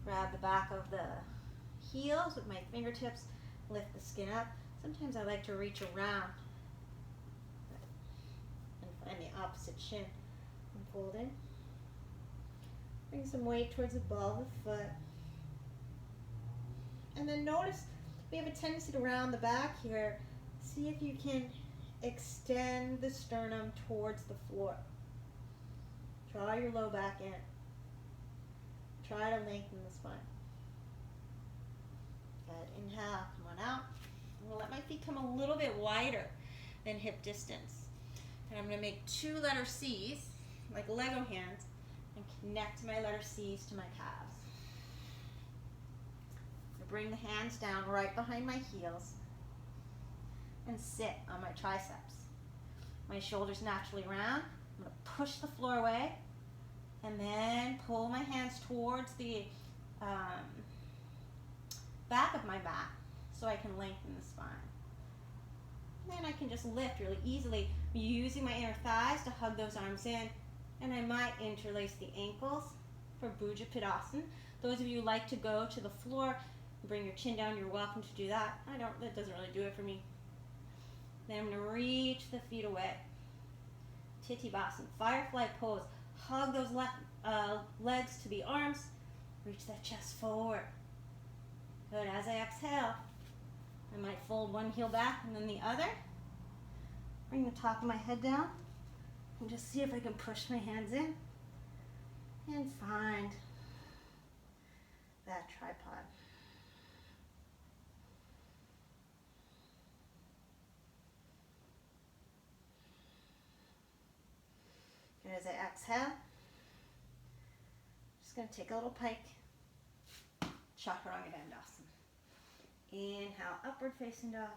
grab the back of the heels with my fingertips, lift the skin up. Sometimes I like to reach around and find the opposite shin and fold in. Bring some weight towards the ball of the foot. And then notice we have a tendency to round the back here. See if you can extend the sternum towards the floor. Draw your low back in. Try to lengthen the spine. Good. Inhale, come on out. I'm going to let my feet come a little bit wider than hip distance. And I'm going to make 2 letter C's, like Lego hands, and connect my letter C's to my calves. Bring the hands down right behind my heels and sit on my triceps. My shoulders naturally round. I'm going to push the floor away and then pull my hands towards the back of my back so I can lengthen the spine. And then I can just lift really easily using my inner thighs to hug those arms in, and I might interlace the ankles for Bhujapidasana. Those of you who like to go to the floor, bring your chin down, you're welcome to do that. That doesn't really do it for me. Then I'm going to reach the feet away. Titthibasana, firefly pose. Hug those legs to the arms. Reach that chest forward. Good. As I exhale, I might fold one heel back and then the other. Bring the top of my head down. And just see if I can push my hands in. And find that tripod. And as I exhale, just going to take a little pike, Chaturanga Dandasana. Inhale, upward facing dog.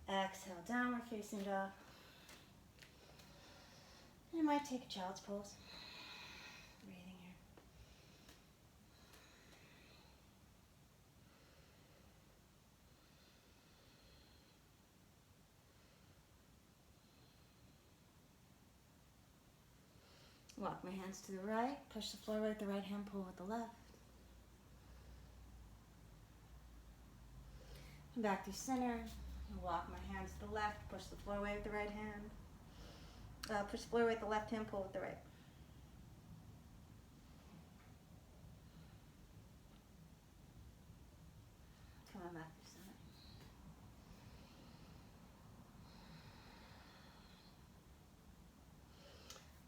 Exhale, downward facing dog. And I might take a child's pose. Breathing here. Walk my hands to the right, push the floor with the right hand, pull with the left. Come back through center, walk my hands to the left, push the floor away with the right hand. Push the floor away with the left hand, pull with the right. Come on back through center.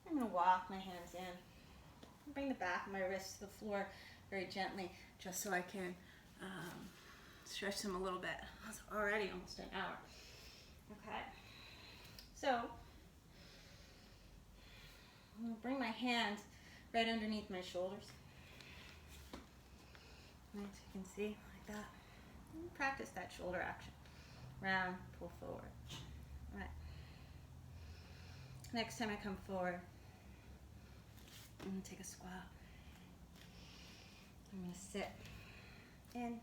I'm going to walk my hands in. Bring the back of my wrists to the floor very gently, just so I can stretch them a little bit. It's already almost an hour. Okay. So, I'm going to bring my hands right underneath my shoulders. Right, so you can see, like that. And practice that shoulder action. Round, pull forward. All right. Next time I come forward, I'm going to take a squat. I'm going to sit in,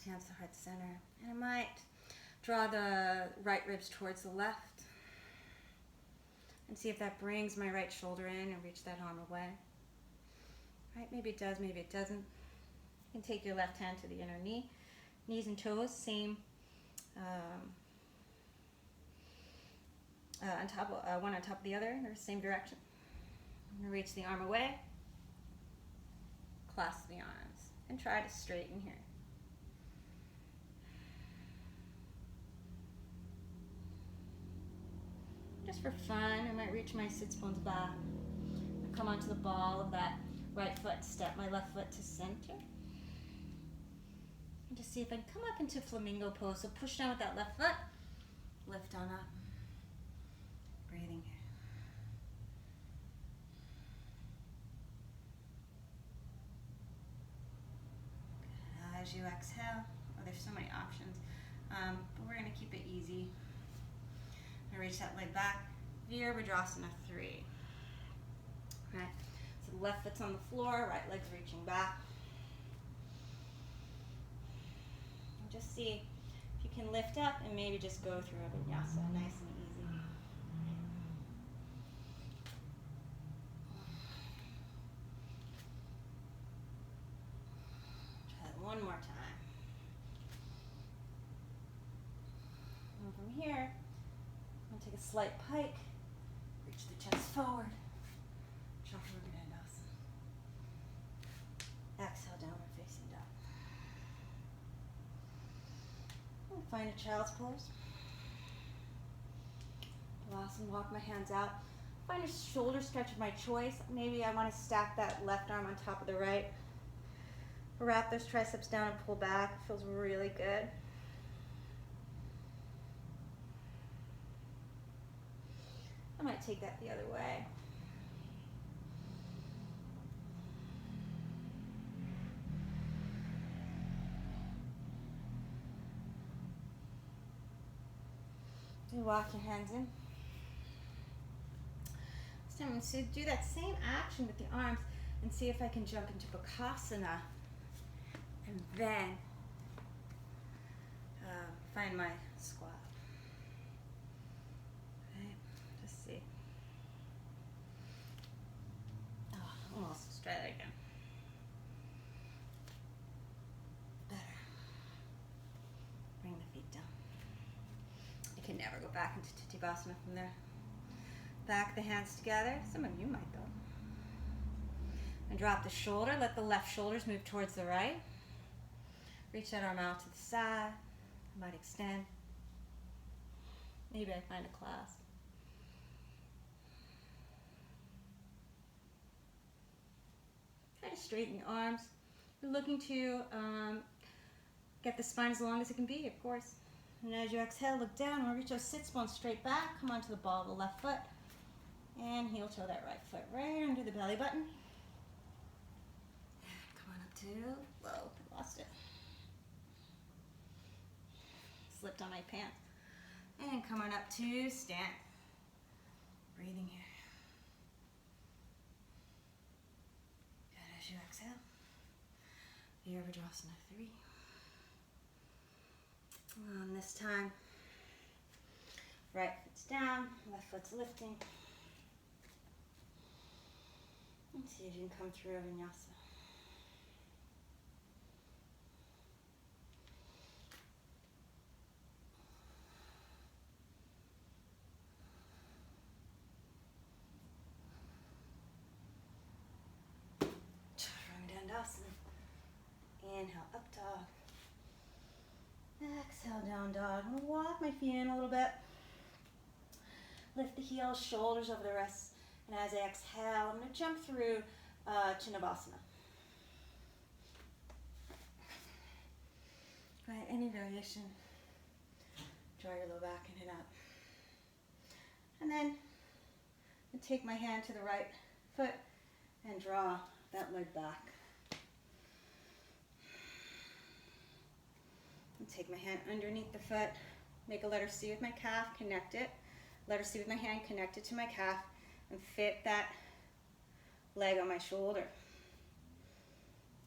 hands to heart center, and I might draw the right ribs towards the left and see if that brings my right shoulder in and reach that arm away. Right, maybe it does, maybe it doesn't. You can take your left hand to the inner knee, knees and toes, same one on top of the other, in the same direction. I'm going to reach the arm away, clasp the arms, and try to straighten here. Just for fun, I might reach my sits bones back. I'll come onto the ball of that right foot, step my left foot to center. And just see if I can come up into flamingo pose. So push down with that left foot, lift on up. Breathing here. As you exhale, there's so many options, but we're going to keep it easy. I'm going to reach that leg back. Virabhadrasana 3. Right. So the left foot's on the floor, right leg's reaching back. And just see if you can lift up and maybe just go through a vinyasa, nice and easy. Try that one more time. And from here, I'm going to take a slight pike, reach the chest forward, Chaturanga Dandasana. Exhale, downward facing dog. And find a child's pose. Awesome, walk my hands out. Find a shoulder stretch of my choice. Maybe I want to stack that left arm on top of the right. Wrap those triceps down and pull back. It feels really good. I might take that the other way. You walk your hands in. So I'm going to do that same action with the arms and see if I can jump into Bakasana and then find my squat. Okay, just see. Oh, almost. Let's try that again. Better. Bring the feet down. You can never go back into Titthibasana from there. Back the hands together. Some of you might though. And drop the shoulder. Let the left shoulders move towards the right. Reach that arm out to the side. I might extend. Maybe I find a clasp. Try to straighten the arms. You're looking to get the spine as long as it can be, of course. And as you exhale, look down and reach those sits bones straight back. Come onto the ball of the left foot. And heel toe that right foot right under the belly button. Come on up to, whoa, lost it. Slipped on my pants. And come on up to stand. Breathing here. Good, as you exhale. Virabhadrasana 3. And this time, right foot's down, left foot's lifting. And see if you can come through a vinyasa. Inhale, up dog. Exhale, down dog. I'm going to walk my feet in a little bit. Lift the heels, shoulders over the wrists. And as I exhale, I'm going to jump through Titthibasana. Go ahead, any variation. Draw your low back and hit up. And then take my hand to the right foot and draw that leg back. And take my hand underneath the foot, make a letter C with my calf, connect it. Letter C with my hand, connect it to my calf, and fit that leg on my shoulder.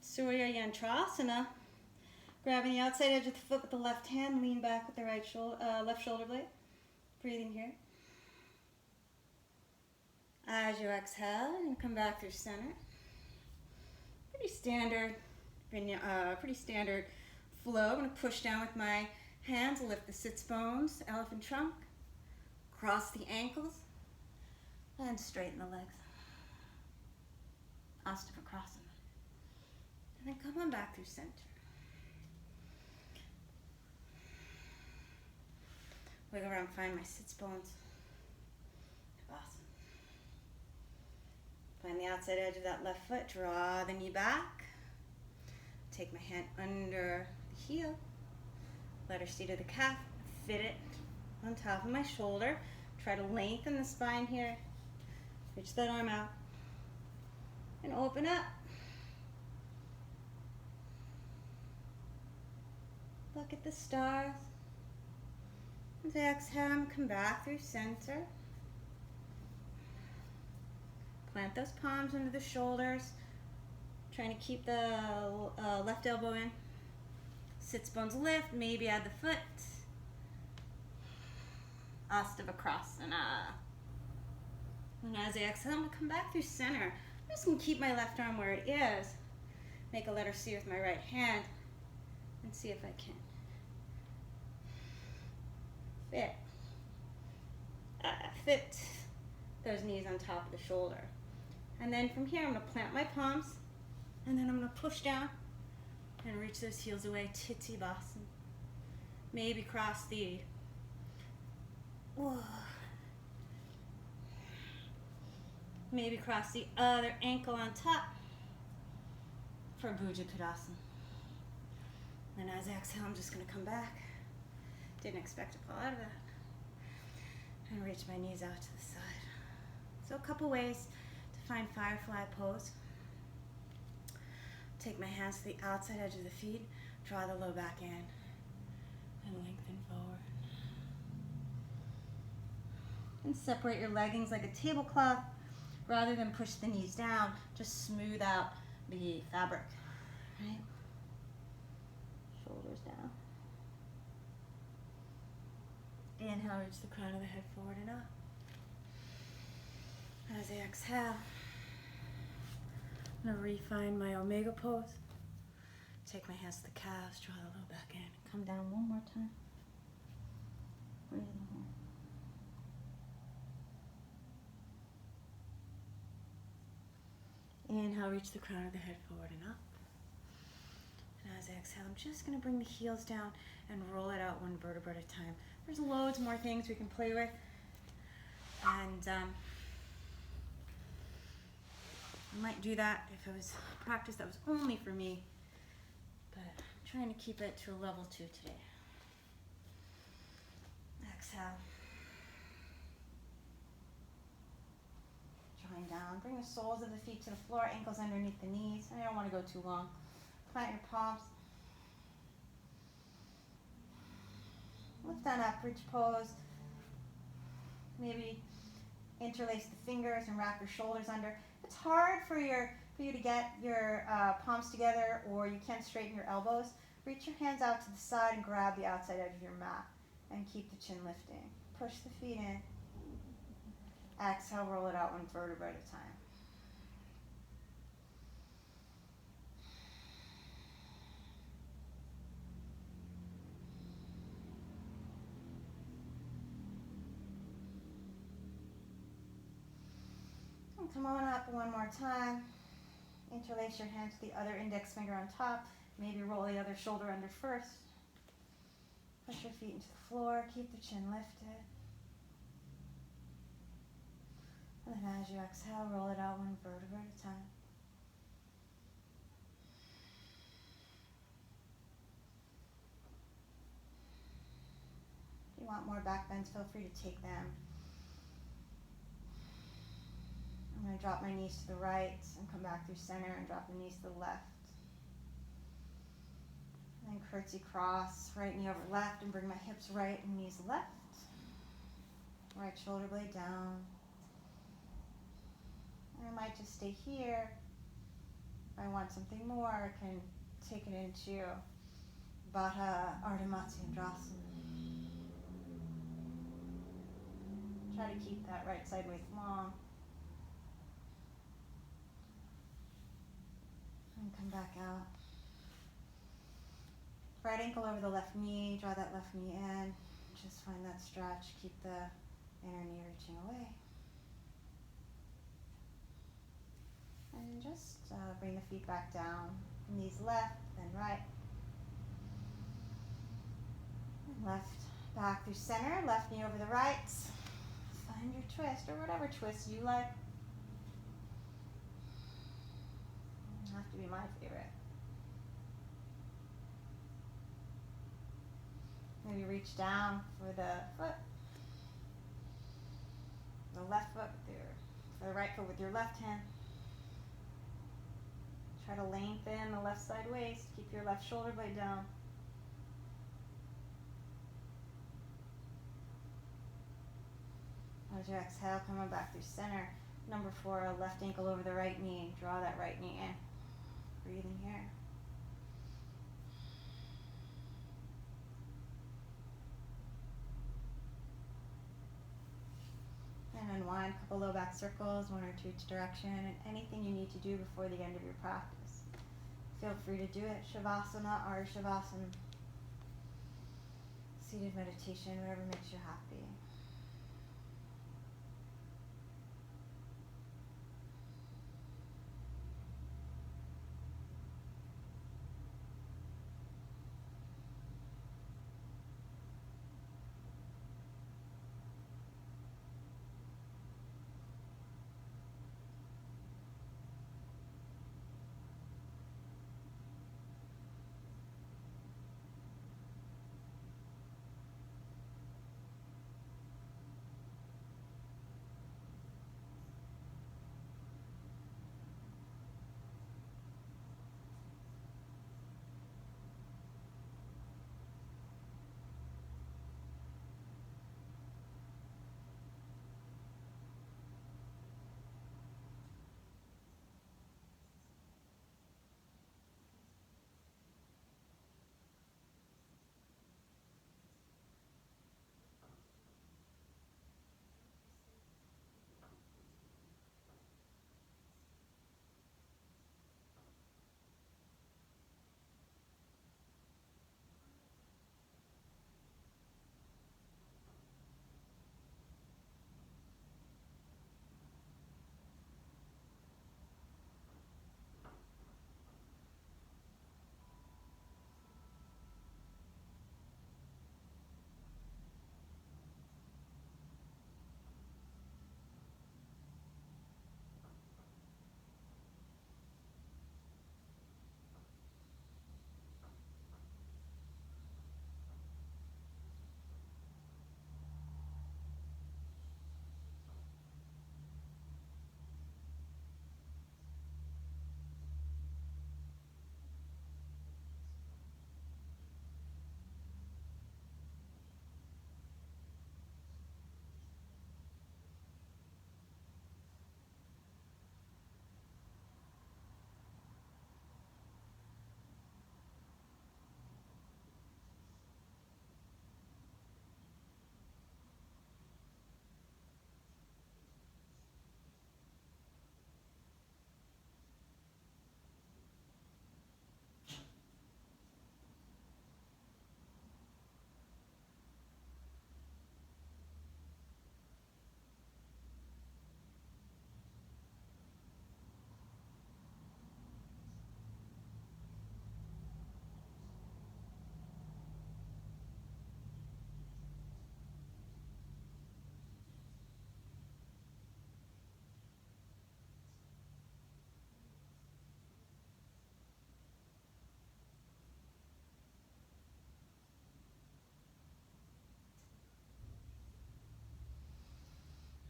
Surya Yantrasana. Grabbing the outside edge of the foot with the left hand, lean back with the right shoulder, left shoulder blade. Breathing here. As you exhale, and come back through center. Pretty standard flow. I'm going to push down with my hands, lift the sits bones, elephant trunk, Cross the ankles and straighten the legs. Ashtavasana. And then come on back through center. Wiggle around, find my sits bones. Shavasana. Find the outside edge of that left foot. Draw the knee back. Take my hand under the heel. Let her see to the calf. Fit it on top of my shoulder. Try to lengthen the spine here. Reach that arm out. And open up. Look at the stars. And exhale, come back through center. Plant those palms under the shoulders. Trying to keep the left elbow in. Sits bones lift, maybe add the foot. Ashtavasana. And as I exhale, I'm going to come back through center. I'm just going to keep my left arm where it is. Make a letter C with my right hand. And see if I can fit those knees on top of the shoulder. And then from here, I'm going to plant my palms. And then I'm going to push down and reach those heels away. Titthibasana. Maybe cross the maybe cross the other ankle on top for Bhujagadasana. And as I exhale, I'm just going to come back. Didn't expect to fall out of that. And reach my knees out to the side. So a couple ways to find firefly pose. Take my hands to the outside edge of the feet. Draw the low back in. And lengthen forward. And separate your leggings like a tablecloth. Rather than push the knees down, just smooth out the fabric. Right? Shoulders down. Inhale, reach the crown of the head forward and up. As I exhale, I'm going to refine my omega pose. Take my hands to the calves, draw the low back in. Come down one more time. Breathe in. Inhale, reach the crown of the head forward and up. And as I exhale, I'm just going to bring the heels down and roll it out one vertebra at a time. There's loads more things we can play with. And I might do that if it was practice that was only for me. But I'm trying to keep it to a level 2 today. Exhale. Drawing down. Bring the soles of the feet to the floor, ankles underneath the knees. I don't want to go too long. Plant your palms. Lift on up, bridge pose. Maybe interlace the fingers and wrap your shoulders under. It's hard for you to get your palms together, or you can't straighten your elbows. Reach your hands out to the side and grab the outside edge of your mat and keep the chin lifting. Push the feet in. Exhale, roll it out one vertebra at a time. And come on up one more time. Interlace your hands to the other index finger on top. Maybe roll the other shoulder under first. Push your feet into the floor. Keep the chin lifted. And then as you exhale, roll it out one vertebra at a time. If you want more back bends, feel free to take them. I'm going to drop my knees to the right and come back through center and drop the knees to the left. And then curtsy cross, right knee over left, and bring my hips right and knees left. Right shoulder blade down. And I might just stay here. If I want something more, I can take it into Baddha Ardha Matsyendrasana. Try to keep that right side waist long. And come back out. Right ankle over the left knee. Draw that left knee in. Just find that stretch. Keep the Inner knee reaching away. And just bring the feet back down. Knees left, then right. And left back through center, left knee over the right. Find your twist, or whatever twist you like. Doesn't have to be my favorite. Maybe reach down for the foot. The left foot for the right foot with your left hand. Try to lengthen the left side waist. Keep your left shoulder blade down. As you exhale, coming back through center. Number 4, left ankle over the right knee. Draw that right knee in. Breathing here. And unwind, a couple low back circles, 1 or 2 each direction, and anything you need to do before the end of your practice. Feel free to do it. Shavasana or Shavasana. Seated meditation, whatever makes you happy.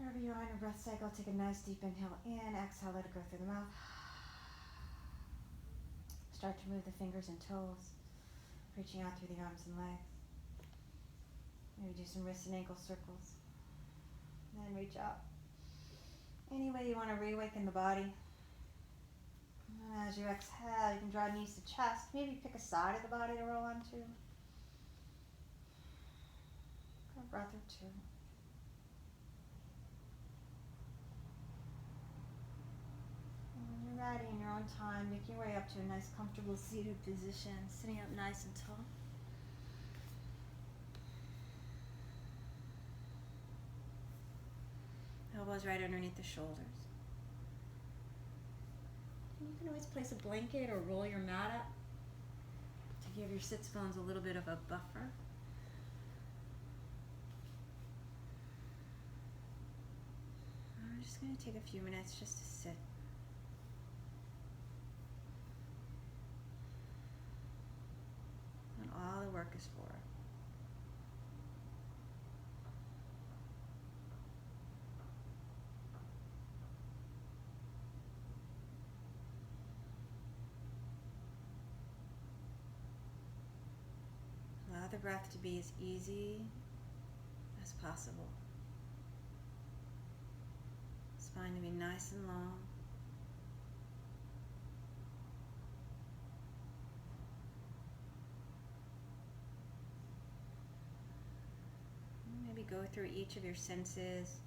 Wherever you are in your breath cycle, take a nice deep inhale in, exhale, let it go through the mouth. Start to move the fingers and toes, reaching out through the arms and legs. Maybe do some wrist and ankle circles. Then reach up. Any way you want to reawaken the body. And as you exhale, you can draw knees to chest. Maybe pick a side of the body to roll onto. A breath or 2. Ready in your own time, make your way up to a nice comfortable seated position, sitting up nice and tall. Elbows right underneath the shoulders. And you can always place a blanket or roll your mat up to give your sits bones a little bit of a buffer. I'm just going to take a few minutes just to sit. And all the work is for. Allow the breath to be as easy as possible. Spine to be nice and long. Maybe go through each of your senses,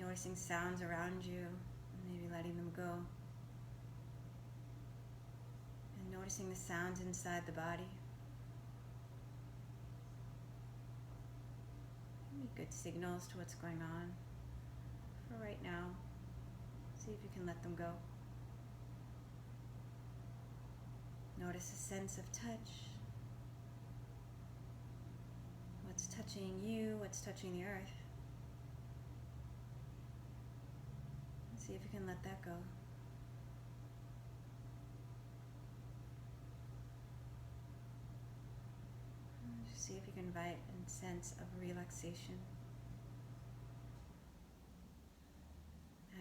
noticing sounds around you, and maybe letting them go. And noticing the sounds inside the body. Maybe good signals to what's going on. For right now, see if you can let them go. Notice a sense of touch. What's touching you, what's touching the earth. And see if you can let that go. And just see if you can invite a sense of relaxation.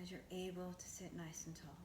As you're able to sit nice and tall.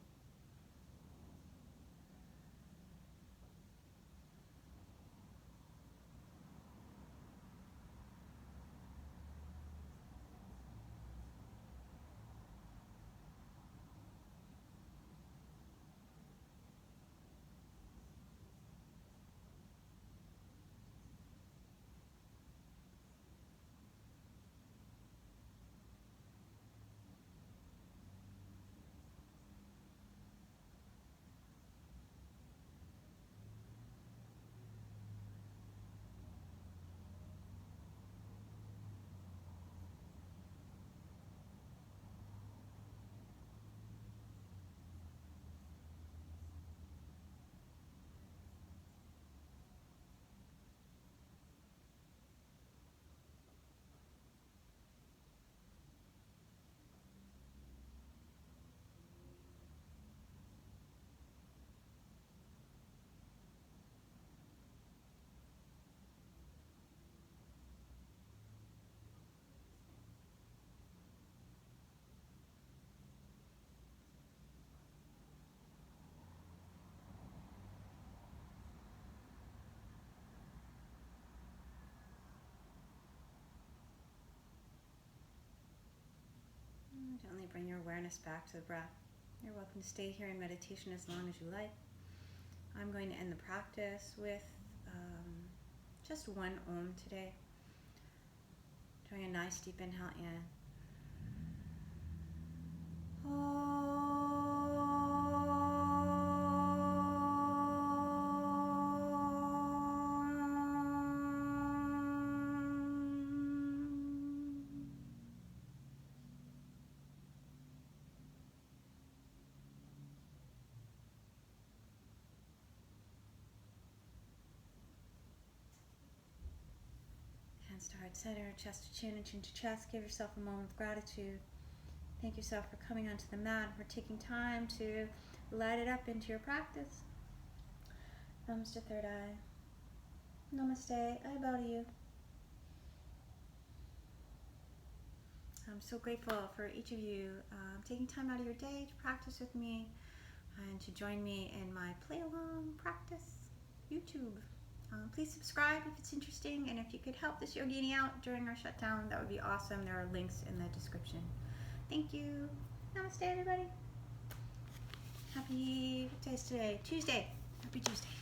Gently bring your awareness back to the breath. You're welcome to stay here in meditation as long as you like. I'm going to end the practice with just one Om today. Doing a nice deep inhale in. Hands to heart center, chest to chin, and chin to chest. Give yourself a moment of gratitude. Thank yourself for coming onto the mat, for taking time to light it up into your practice. Thumbs to third eye. Namaste. I bow to you. I'm so grateful for each of you taking time out of your day to practice with me and to join me in my play along practice YouTube. Please subscribe if it's interesting, and if you could help this Yogini out during our shutdown, that would be awesome. There are links in the description. Thank you. Namaste, everybody. Happy, what day is today? Tuesday. Happy Tuesday.